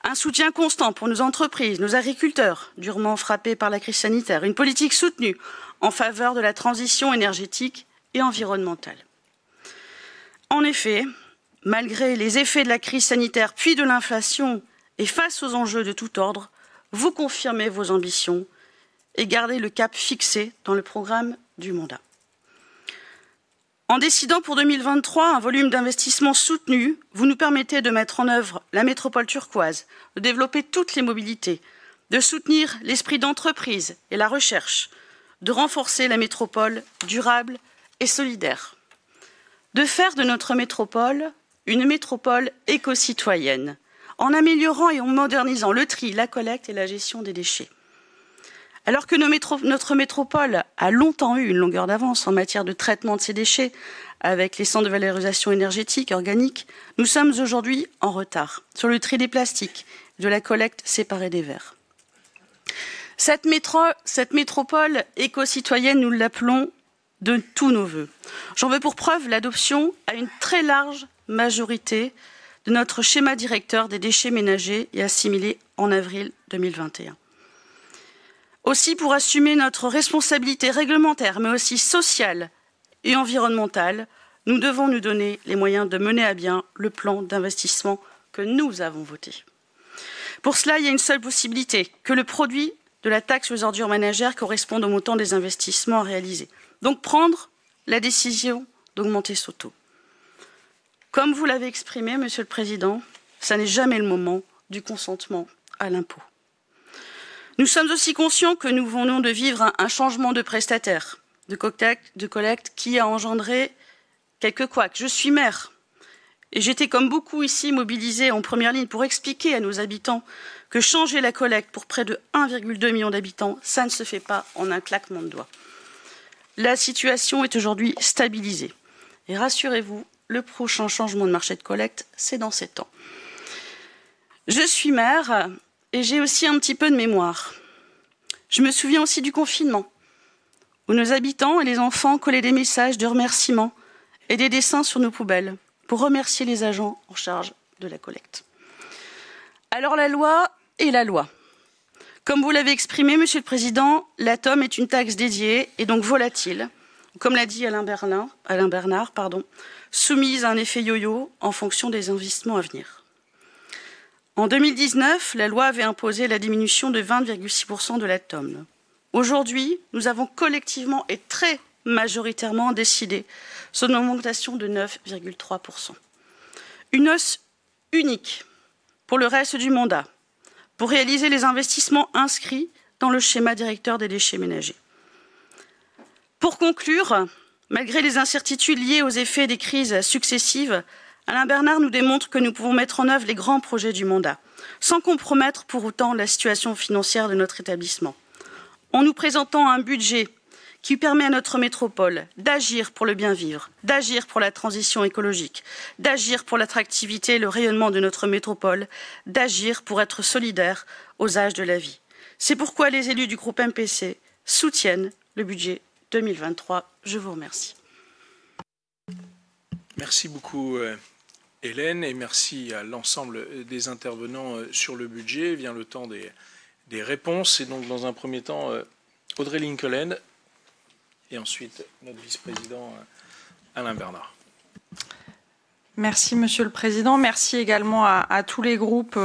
Un soutien constant pour nos entreprises, nos agriculteurs, durement frappés par la crise sanitaire, une politique soutenue en faveur de la transition énergétique et environnementale. En effet, malgré les effets de la crise sanitaire puis de l'inflation et face aux enjeux de tout ordre, vous confirmez vos ambitions et gardez le cap fixé dans le programme du mandat. En décidant pour 2023 un volume d'investissement soutenu, vous nous permettez de mettre en œuvre la métropole turquoise, de développer toutes les mobilités, de soutenir l'esprit d'entreprise et la recherche, de renforcer la métropole durable et solidaire, de faire de notre métropole une métropole éco-citoyenne, en améliorant et en modernisant le tri, la collecte et la gestion des déchets. Alors que notre métropole a longtemps eu une longueur d'avance en matière de traitement de ces déchets avec les centres de valorisation énergétique organique, nous sommes aujourd'hui en retard sur le tri des plastiques, de la collecte séparée des verres. Cette métropole éco-citoyenne, nous l'appelons de tous nos vœux. J'en veux pour preuve l'adoption à une très large majorité de notre schéma directeur des déchets ménagers et assimilés en avril 2021. Aussi, pour assumer notre responsabilité réglementaire, mais aussi sociale et environnementale, nous devons nous donner les moyens de mener à bien le plan d'investissement que nous avons voté. Pour cela, il y a une seule possibilité, que le produit de la taxe sur les ordures ménagères corresponde au montant des investissements à réaliser. Donc prendre la décision d'augmenter ce taux. Comme vous l'avez exprimé, Monsieur le Président, ça n'est jamais le moment du consentement à l'impôt. Nous sommes aussi conscients que nous venons de vivre un changement de prestataire, de collecte qui a engendré quelques couacs. Je suis maire et j'étais comme beaucoup ici mobilisée en première ligne pour expliquer à nos habitants que changer la collecte pour près de 1,2 million d'habitants, ça ne se fait pas en un claquement de doigts. La situation est aujourd'hui stabilisée. Et rassurez-vous, le prochain changement de marché de collecte, c'est dans 7 ans. Je suis maire et j'ai aussi un petit peu de mémoire. Je me souviens aussi du confinement, où nos habitants et les enfants collaient des messages de remerciements et des dessins sur nos poubelles pour remercier les agents en charge de la collecte. Alors la loi est la loi. Comme vous l'avez exprimé, Monsieur le Président, la TOM est une taxe dédiée et donc volatile, comme l'a dit Alain Bernard, soumise à un effet yo-yo en fonction des investissements à venir. En 2019, la loi avait imposé la diminution de 20,6% de la TOM. Aujourd'hui, nous avons collectivement et très majoritairement décidé son augmentation de 9,3%. Une hausse unique pour le reste du mandat, pour réaliser les investissements inscrits dans le schéma directeur des déchets ménagers. Pour conclure, malgré les incertitudes liées aux effets des crises successives, Alain Bernard nous démontre que nous pouvons mettre en œuvre les grands projets du mandat, sans compromettre pour autant la situation financière de notre établissement. En nous présentant un budget qui permet à notre métropole d'agir pour le bien vivre, d'agir pour la transition écologique, d'agir pour l'attractivité et le rayonnement de notre métropole, d'agir pour être solidaire aux âges de la vie. C'est pourquoi les élus du groupe MPC soutiennent le budget 2023. Je vous remercie. Merci beaucoup Hélène et merci à l'ensemble des intervenants sur le budget. Vient le temps des réponses et donc dans un premier temps Audrey Lincoln et ensuite notre vice-président Alain Bernard. Merci Monsieur le Président. Merci également à tous les groupes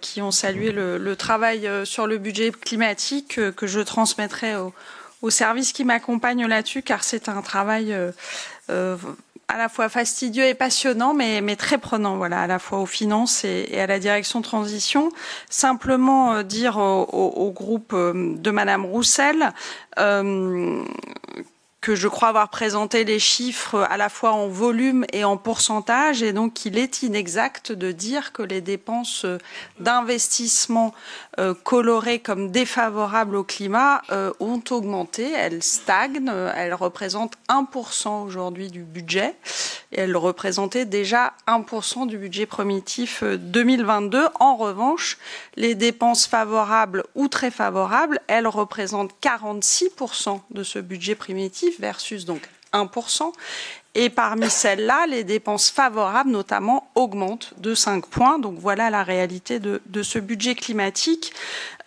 qui ont salué le travail sur le budget climatique que je transmettrai aux services qui m'accompagnent là-dessus car c'est un travail à la fois fastidieux et passionnant, mais très prenant, voilà, à la fois aux finances et à la direction transition. Simplement dire au groupe de Madame Roussel que je crois avoir présenté les chiffres à la fois en volume et en pourcentage, et donc il est inexact de dire que les dépenses d'investissement colorées comme défavorables au climat ont augmenté. Elles stagnent, elles représentent 1% aujourd'hui du budget, et elles représentaient déjà 1% du budget primitif 2022. En revanche, les dépenses favorables ou très favorables, elles représentent 46% de ce budget primitif, versus donc 1%. Et parmi celles-là, les dépenses favorables, notamment, augmentent de 5 points. Donc voilà la réalité de ce budget climatique.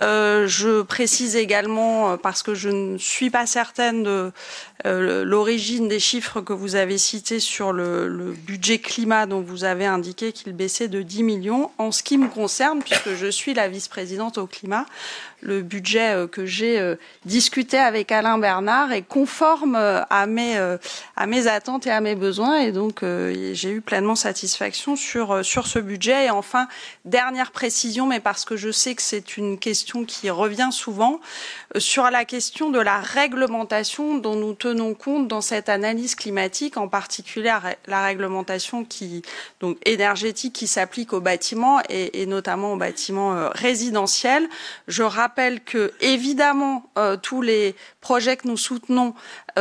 Je précise également, parce que je ne suis pas certaine de l'origine des chiffres que vous avez cités sur le budget climat, dont vous avez indiqué qu'il baissait de 10 millions. En ce qui me concerne, puisque je suis la vice-présidente au climat, le budget que j'ai discuté avec Alain Bernard est conforme à mes attentes et à mes besoins, et donc j'ai eu pleinement satisfaction sur ce budget. Et enfin, dernière précision, mais parce que je sais que c'est une question qui revient souvent, sur la question de la réglementation dont nous tenons compte dans cette analyse climatique, en particulier la réglementation donc énergétique qui s'applique aux bâtiments et notamment aux bâtiments résidentiels. Je rappelle que, évidemment, tous les projets que nous soutenons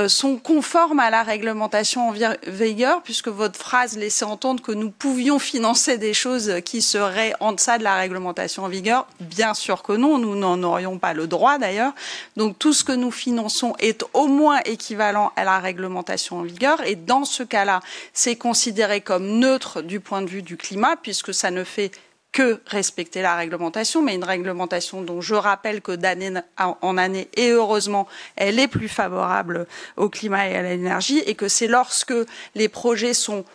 sont conformes à la réglementation en vigueur, puisque votre phrase laissait entendre que nous pouvions financer des choses qui seraient en deçà de la réglementation en vigueur. Bien sûr que non, nous n'en aurions pas le droit d'ailleurs. Donc tout ce que nous finançons est au moins équivalent à la réglementation en vigueur, et dans ce cas-là, c'est considéré comme neutre du point de vue du climat, puisque ça ne fait que respecter la réglementation, mais une réglementation dont je rappelle que d'année en année, et heureusement, elle est plus favorable au climat et à l'énergie, et que c'est lorsque les projets sont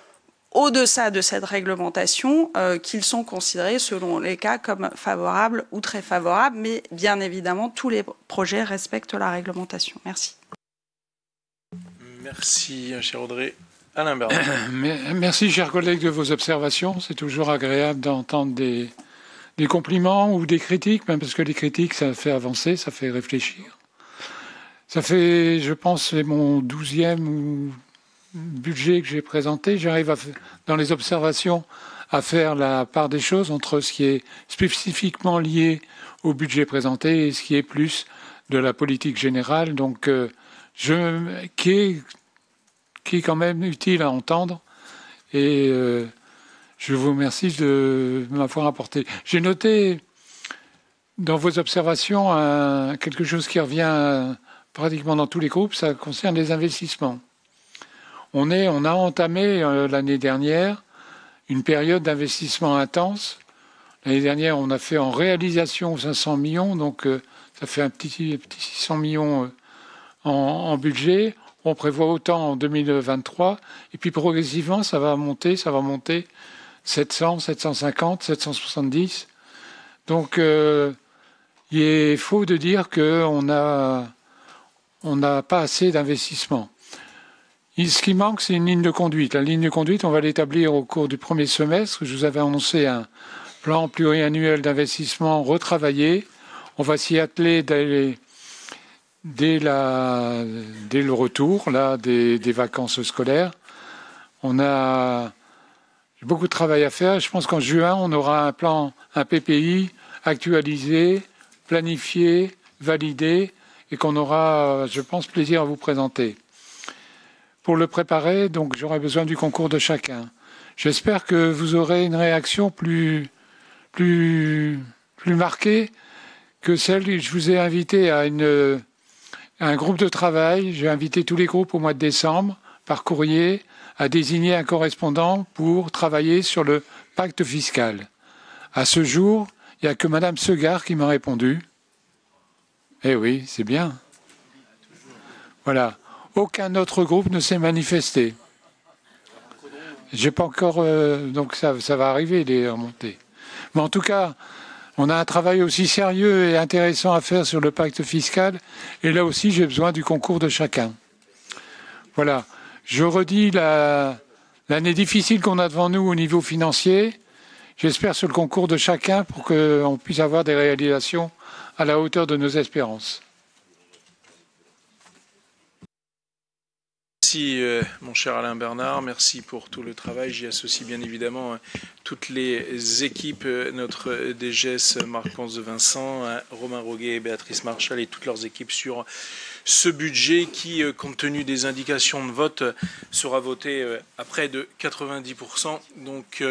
au-deçà de cette réglementation qu'ils sont considérés, selon les cas, comme favorables ou très favorables, mais bien évidemment, tous les projets respectent la réglementation. Merci. Merci, cher Audrey. Alain Bernard. Merci, chers collègues, de vos observations. C'est toujours agréable d'entendre des des compliments ou des critiques, même parce que les critiques, ça fait avancer, ça fait réfléchir. Ça fait, je pense, c'est mon 12e budget que j'ai présenté. J'arrive dans les observations à faire la part des choses entre ce qui est spécifiquement lié au budget présenté et ce qui est plus de la politique générale, donc qui est quand même utile à entendre. Et je vous remercie de m'avoir apporté. J'ai noté dans vos observations quelque chose qui revient pratiquement dans tous les groupes, ça concerne les investissements. On a entamé l'année dernière une période d'investissement intense. L'année dernière, on a fait en réalisation 500 millions, donc ça fait un petit 600 millions en budget. On prévoit autant en 2023. Et puis progressivement, ça va monter 700, 750, 770. Donc il est faux de dire qu'on n'a pas assez d'investissement. Ce qui manque, c'est une ligne de conduite. La ligne de conduite, on va l'établir au cours du premier semestre. Je vous avais annoncé un plan pluriannuel d'investissement retravaillé. On va s'y atteler dès le retour des vacances scolaires. On a beaucoup de travail à faire. Je pense qu'en juin, on aura un PPI actualisé, planifié, validé, et qu'on aura, je pense, plaisir à vous présenter. Pour le préparer, donc, j'aurai besoin du concours de chacun. J'espère que vous aurez une réaction plus marquée que celle que je vous ai invité à un groupe de travail. J'ai invité tous les groupes au mois de décembre, par courrier, à désigner un correspondant pour travailler sur le pacte fiscal. À ce jour, il n'y a que Mme Segard qui m'a répondu. Eh oui, c'est bien. Voilà. Aucun autre groupe ne s'est manifesté. J'ai pas encore... donc ça va arriver, les remontées. Mais en tout cas, on a un travail aussi sérieux et intéressant à faire sur le pacte fiscal. Et là aussi, j'ai besoin du concours de chacun. Voilà. Je redis l'année difficile qu'on a devant nous au niveau financier. J'espère sur le concours de chacun pour qu'on puisse avoir des réalisations à la hauteur de nos espérances. Merci mon cher Alain Bernard, merci pour tout le travail. J'y associe bien évidemment toutes les équipes, notre DGS Marc-Anse de Vincent, Romain Roguet et Béatrice Marchal et toutes leurs équipes sur ce budget qui, compte tenu des indications de vote, sera voté à près de 90%. Donc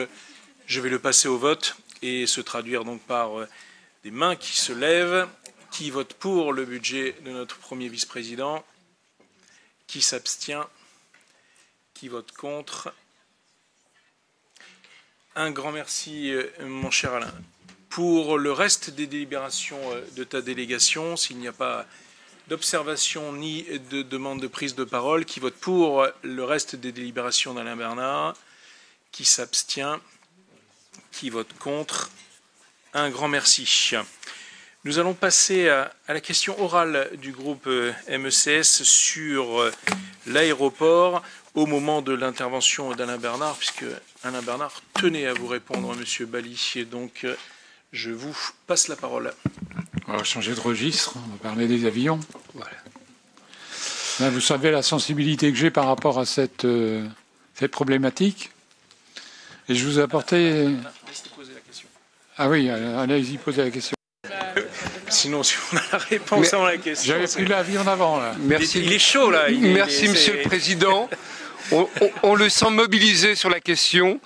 je vais le passer au vote et se traduire donc par des mains qui se lèvent, qui votent pour le budget de notre premier vice-président. Qui s'abstient? Qui vote contre? Un grand merci, mon cher Alain. Pour le reste des délibérations de ta délégation, s'il n'y a pas d'observation ni de demande de prise de parole, qui vote pour le reste des délibérations d'Alain Bernard? Qui s'abstient? Qui vote contre? Un grand merci. Nous allons passer à la question orale du groupe MECS sur l'aéroport au moment de l'intervention d'Alain Bernard, puisque Alain Bernard tenait à vous répondre, Monsieur Bali. Et donc, je vous passe la parole. On va changer de registre, on va parler des avions. Voilà. Là, vous savez la sensibilité que j'ai par rapport à cette problématique. Et je vous ai apporté... Ah oui, allez-y poser la question. Sinon, si on a la réponse à la question... J'avais pris l'avis en avant, là. Merci. Il est chaud, là. Merci, Monsieur le Président. On le sent mobilisé sur la question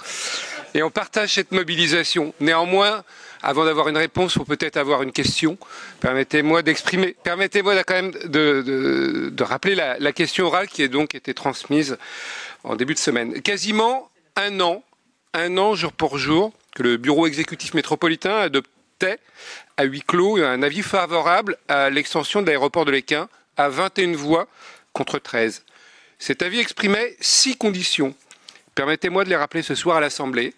et on partage cette mobilisation. Néanmoins, avant d'avoir une réponse, il faut peut-être avoir une question. Permettez-moi quand même de rappeler la question orale qui a donc été transmise en début de semaine. Quasiment un an jour pour jour, que le bureau exécutif métropolitain adoptait à huis clos un avis favorable à l'extension de l'aéroport de Lesquin à 21 voix contre 13. Cet avis exprimait 6 conditions. Permettez-moi de les rappeler ce soir à l'Assemblée.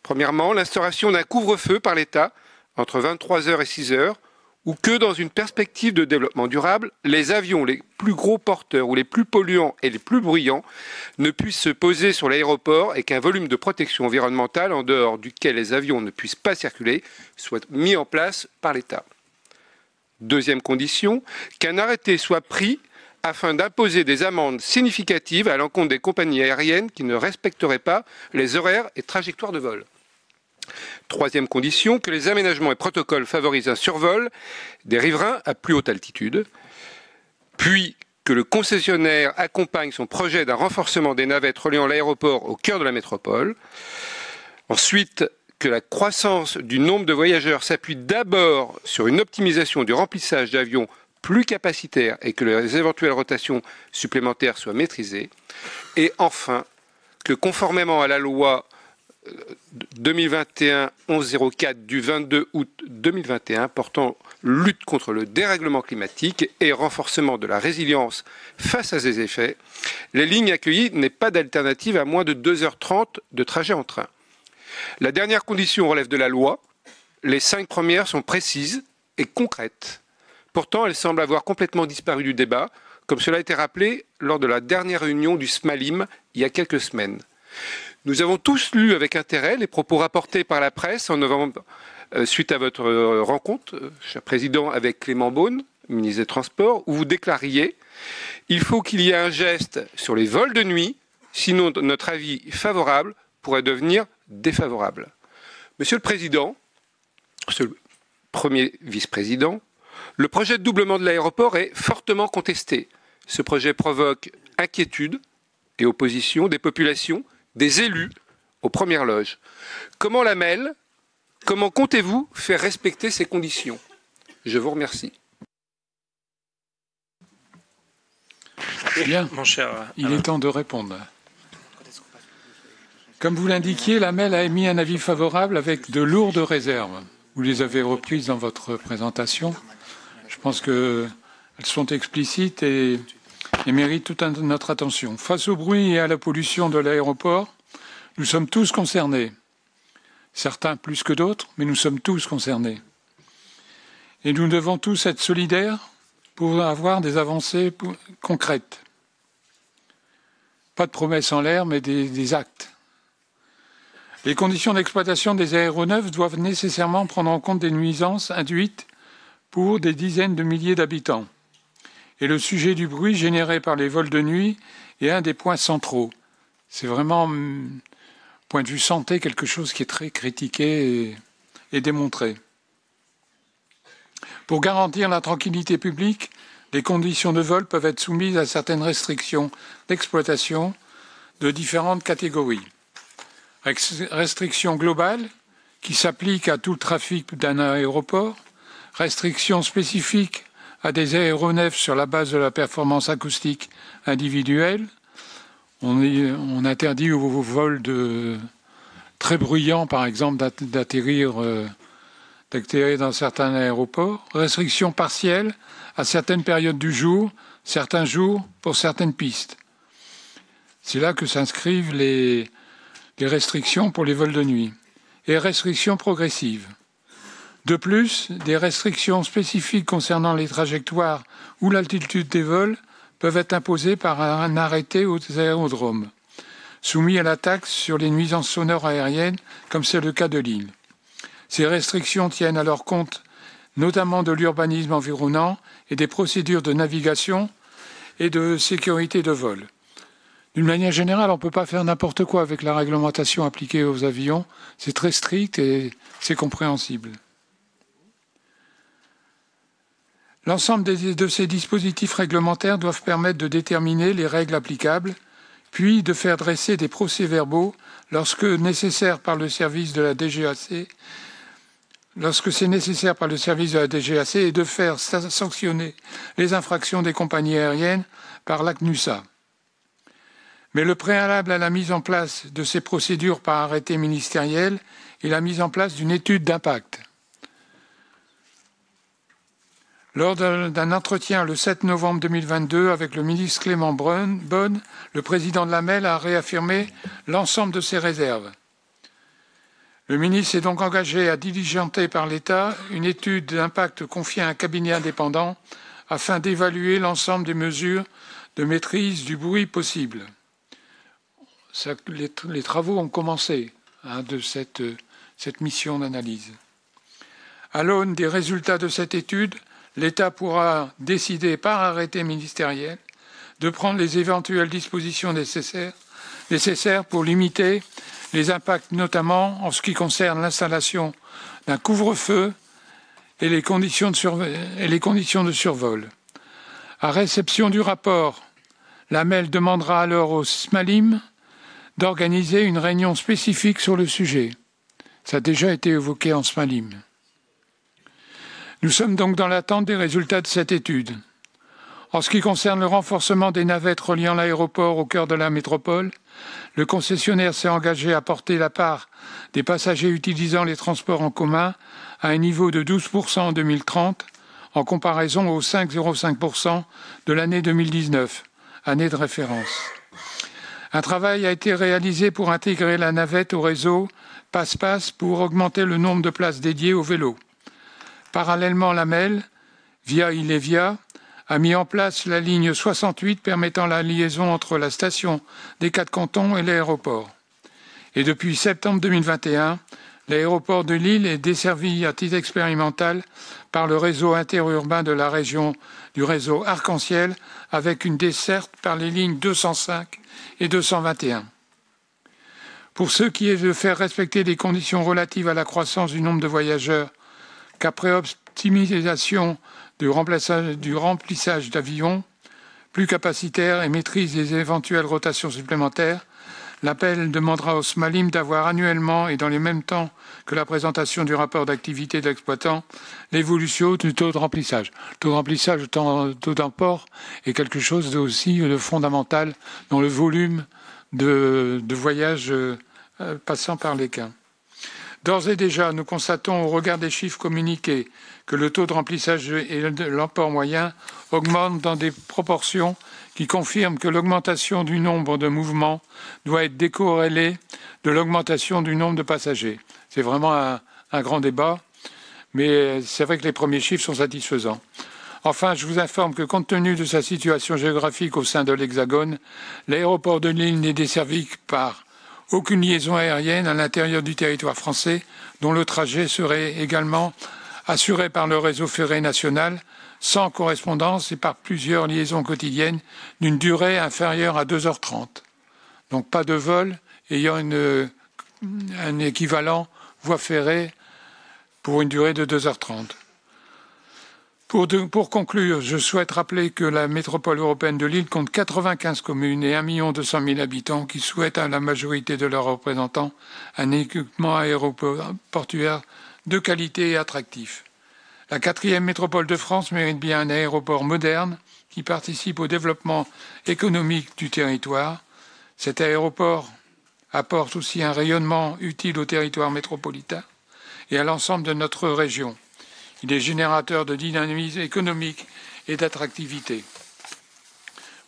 Premièrement, l'instauration d'un couvre-feu par l'État entre 23h et 6h, ou que dans une perspective de développement durable, les avions les plus gros porteurs ou les plus polluants et les plus bruyants ne puissent se poser sur l'aéroport et qu'un volume de protection environnementale en dehors duquel les avions ne puissent pas circuler soit mis en place par l'État. Deuxième condition, qu'un arrêté soit pris afin d'imposer des amendes significatives à l'encontre des compagnies aériennes qui ne respecteraient pas les horaires et trajectoires de vol. Troisième condition, que les aménagements et protocoles favorisent un survol des riverains à plus haute altitude. Puis, que le concessionnaire accompagne son projet d'un renforcement des navettes reliant l'aéroport au cœur de la métropole. Ensuite, que la croissance du nombre de voyageurs s'appuie d'abord sur une optimisation du remplissage d'avions plus capacitaires et que les éventuelles rotations supplémentaires soient maîtrisées. Et enfin, que conformément à la loi 2021-1104 du 22 août 2021 portant lutte contre le dérèglement climatique et renforcement de la résilience face à ses effets, les lignes accueillies n'aient pas d'alternative à moins de 2h30 de trajet en train. La dernière condition relève de la loi. Les 5 premières sont précises et concrètes. Pourtant, elles semblent avoir complètement disparu du débat, comme cela a été rappelé lors de la dernière réunion du SMALIM il y a quelques semaines. Nous avons tous lu avec intérêt les propos rapportés par la presse en novembre suite à votre rencontre, cher Président, avec Clément Beaune, ministre des Transports, où vous déclariez « Il faut qu'il y ait un geste sur les vols de nuit, sinon notre avis favorable pourrait devenir défavorable. » Monsieur le Président, Monsieur le Premier Vice-président, le projet de doublement de l'aéroport est fortement contesté. Ce projet provoque inquiétude et opposition des populations, des élus aux premières loges. Comment la MEL, comment comptez-vous faire respecter ces conditions? Je vous remercie. Bien, mon cher il est temps de répondre. Comme vous l'indiquiez, la MEL a émis un avis favorable avec de lourdes réserves. Vous les avez reprises dans votre présentation. Je pense qu'elles sont explicites et méritent toute notre attention. Face au bruit et à la pollution de l'aéroport, nous sommes tous concernés. Certains plus que d'autres, mais nous sommes tous concernés. Et nous devons tous être solidaires pour avoir des avancées concrètes. Pas de promesses en l'air, mais des actes. Les conditions d'exploitation des aéronefs doivent nécessairement prendre en compte des nuisances induites pour des dizaines de milliers d'habitants. Et le sujet du bruit généré par les vols de nuit est un des points centraux. C'est vraiment, point de vue santé, quelque chose qui est très critiqué et démontré. Pour garantir la tranquillité publique, les conditions de vol peuvent être soumises à certaines restrictions d'exploitation de différentes catégories. Restrictions globales qui s'appliquent à tout le trafic d'un aéroport, restrictions spécifiques à des aéronefs sur la base de la performance acoustique individuelle. On interdit aux vols très bruyants, par exemple, d'atterrir dans certains aéroports. Restrictions partielles à certaines périodes du jour, certains jours pour certaines pistes. C'est là que s'inscrivent les restrictions pour les vols de nuit. Et restrictions progressives. De plus, des restrictions spécifiques concernant les trajectoires ou l'altitude des vols peuvent être imposées par un arrêté aux aérodromes, soumis à la taxe sur les nuisances sonores aériennes, comme c'est le cas de Lille. Ces restrictions tiennent alors compte notamment de l'urbanisme environnant et des procédures de navigation et de sécurité de vol. D'une manière générale, on ne peut pas faire n'importe quoi avec la réglementation appliquée aux avions. C'est très strict et c'est compréhensible. L'ensemble de ces dispositifs réglementaires doivent permettre de déterminer les règles applicables, puis de faire dresser des procès-verbaux lorsque nécessaire par le service de la DGAC, lorsque c'est nécessaire par le service de la DGAC, et de faire sanctionner les infractions des compagnies aériennes par l'ACNUSA. Mais le préalable à la mise en place de ces procédures par arrêté ministériel est la mise en place d'une étude d'impact. Lors d'un entretien le 7 novembre 2022 avec le ministre Clément Beaune, le président de la MEL a réaffirmé l'ensemble de ses réserves. Le ministre s'est donc engagé à diligenter par l'État une étude d'impact confiée à un cabinet indépendant afin d'évaluer l'ensemble des mesures de maîtrise du bruit possibles. Les travaux ont commencé de cette mission d'analyse. À l'aune des résultats de cette étude, l'État pourra décider par arrêté ministériel de prendre les éventuelles dispositions nécessaires pour limiter les impacts, notamment en ce qui concerne l'installation d'un couvre-feu et les conditions de survol. À réception du rapport, l'AMEL demandera alors au SMALIM d'organiser une réunion spécifique sur le sujet. Ça a déjà été évoqué en SMALIM. Nous sommes donc dans l'attente des résultats de cette étude. En ce qui concerne le renforcement des navettes reliant l'aéroport au cœur de la métropole, le concessionnaire s'est engagé à porter la part des passagers utilisant les transports en commun à un niveau de 12% en 2030, en comparaison aux 5,05% de l'année 2019, année de référence. Un travail a été réalisé pour intégrer la navette au réseau Passe-Passe pour augmenter le nombre de places dédiées au vélo. Parallèlement, l'AMEL, via Ilevia, a mis en place la ligne 68 permettant la liaison entre la station des Quatre Cantons et l'aéroport. Et depuis septembre 2021, l'aéroport de Lille est desservi à titre expérimental par le réseau interurbain de la région du réseau Arc-en-Ciel avec une desserte par les lignes 205 et 221. Pour ce qui est de faire respecter les conditions relatives à la croissance du nombre de voyageurs, qu'après optimisation du remplissage d'avions plus capacitaires et maîtrise des éventuelles rotations supplémentaires, l'appel demandera au SMALIM d'avoir annuellement et dans les mêmes temps que la présentation du rapport d'activité de l'exploitant l'évolution du taux de remplissage. Le taux de remplissage, le taux d'emport est quelque chose aussi de fondamental dans le volume de voyages passant par les quais. D'ores et déjà, nous constatons au regard des chiffres communiqués que le taux de remplissage et l'emport moyen augmentent dans des proportions qui confirment que l'augmentation du nombre de mouvements doit être décorrélée de l'augmentation du nombre de passagers. C'est vraiment un grand débat, mais c'est vrai que les premiers chiffres sont satisfaisants. Enfin, je vous informe que compte tenu de sa situation géographique au sein de l'Hexagone, l'aéroport de Lille n'est desservi par aucune liaison aérienne à l'intérieur du territoire français, dont le trajet serait également assuré par le réseau ferré national, sans correspondance et par plusieurs liaisons quotidiennes d'une durée inférieure à 2h30. Donc pas de vol ayant un équivalent voie ferrée pour une durée de 2h30. Pour conclure, je souhaite rappeler que la métropole européenne de Lille compte 95 communes et 1 200 000 habitants qui souhaitent à la majorité de leurs représentants un équipement aéroportuaire de qualité et attractif. La 4e métropole de France mérite bien un aéroport moderne qui participe au développement économique du territoire. Cet aéroport apporte aussi un rayonnement utile au territoire métropolitain et à l'ensemble de notre région. Il est générateur de dynamisme économique et d'attractivité.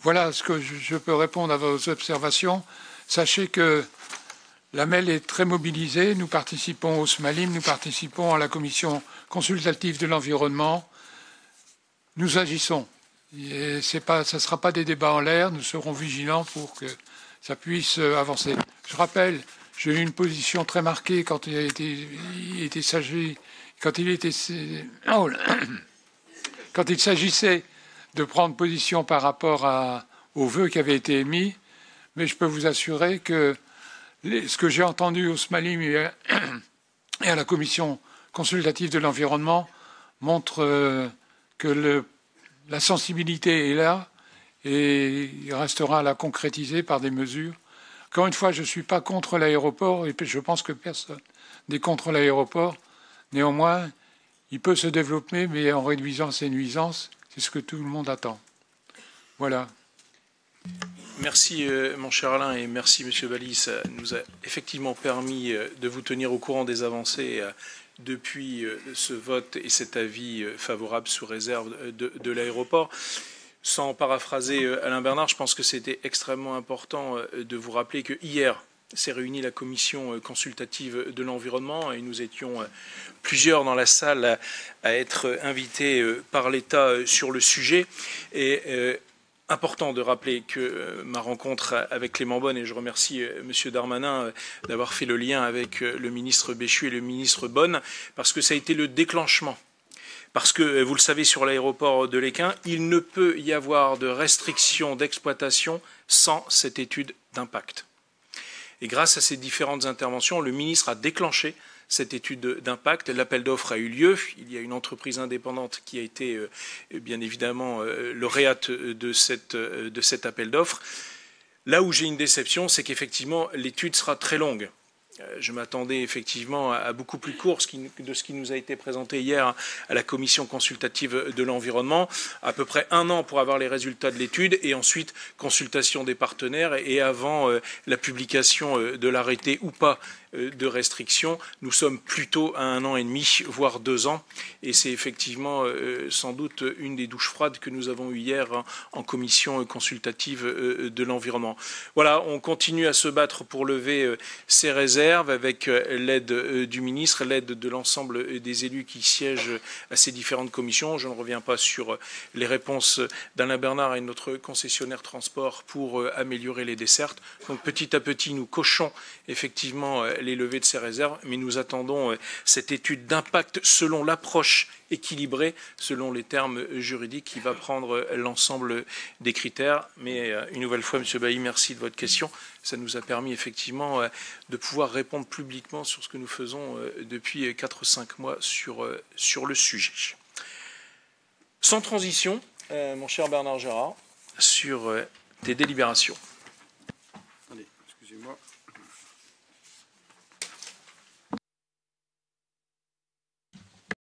Voilà ce que je peux répondre à vos observations. Sachez que l'AMEL est très mobilisée. Nous participons au SMALIM, nous participons à la commission consultative de l'environnement. Nous agissons. Ça ne sera pas des débats en l'air. Nous serons vigilants pour que ça puisse avancer. Je rappelle, j'ai eu une position très marquée quand il s'agissait de prendre position par rapport aux vœux qui avaient été émis, mais je peux vous assurer que ce que j'ai entendu au SMALIM et à la commission consultative de l'environnement montre que la sensibilité est là et il restera à la concrétiser par des mesures. Encore une fois, je ne suis pas contre l'aéroport et je pense que personne n'est contre l'aéroport. Néanmoins, il peut se développer, mais en réduisant ses nuisances. C'est ce que tout le monde attend. Voilà. Merci, mon cher Alain, et merci, Monsieur Bailly. Ça nous a effectivement permis de vous tenir au courant des avancées depuis ce vote et cet avis favorable sous réserve de l'aéroport. Sans paraphraser Alain Bernard, je pense que c'était extrêmement important de vous rappeler que hier, s'est réunie la commission consultative de l'environnement et nous étions plusieurs dans la salle à être invités par l'État sur le sujet. Et important de rappeler que ma rencontre avec Clément Beaune, et je remercie M. Darmanin d'avoir fait le lien avec le ministre Béchu et le ministre Beaune, parce que ça a été le déclenchement. Parce que, vous le savez, sur l'aéroport de Léquin, il ne peut y avoir de restriction d'exploitation sans cette étude d'impact. Et grâce à ces différentes interventions, le ministre a déclenché cette étude d'impact. L'appel d'offres a eu lieu. Il y a une entreprise indépendante qui a été, bien évidemment, lauréate de cet appel d'offres. Là où j'ai une déception, c'est qu'effectivement, l'étude sera très longue. Je m'attendais effectivement à beaucoup plus court de ce qui nous a été présenté hier à la commission consultative de l'environnement. À peu près 1 an pour avoir les résultats de l'étude et ensuite consultation des partenaires et avant la publication de l'arrêté ou pas de restrictions. Nous sommes plutôt à 1 an et demi, voire 2 ans. Et c'est effectivement sans doute une des douches froides que nous avons eues hier en commission consultative de l'environnement. Voilà, on continue à se battre pour lever ces réserves avec l'aide du ministre, l'aide de l'ensemble des élus qui siègent à ces différentes commissions. Je ne reviens pas sur les réponses d'Alain Bernard et notre concessionnaire transport pour améliorer les dessertes. Donc petit à petit, nous cochons effectivement les levées de ces réserves, mais nous attendons cette étude d'impact selon l'approche équilibrée, selon les termes juridiques, qui va prendre l'ensemble des critères. Mais une nouvelle fois, M. Bailly, merci de votre question. Ça nous a permis effectivement de pouvoir répondre publiquement sur ce que nous faisons depuis 4 ou 5 mois sur le sujet. Sans transition, mon cher Bernard Gérard, sur tes délibérations. Attendez, excusez-moi.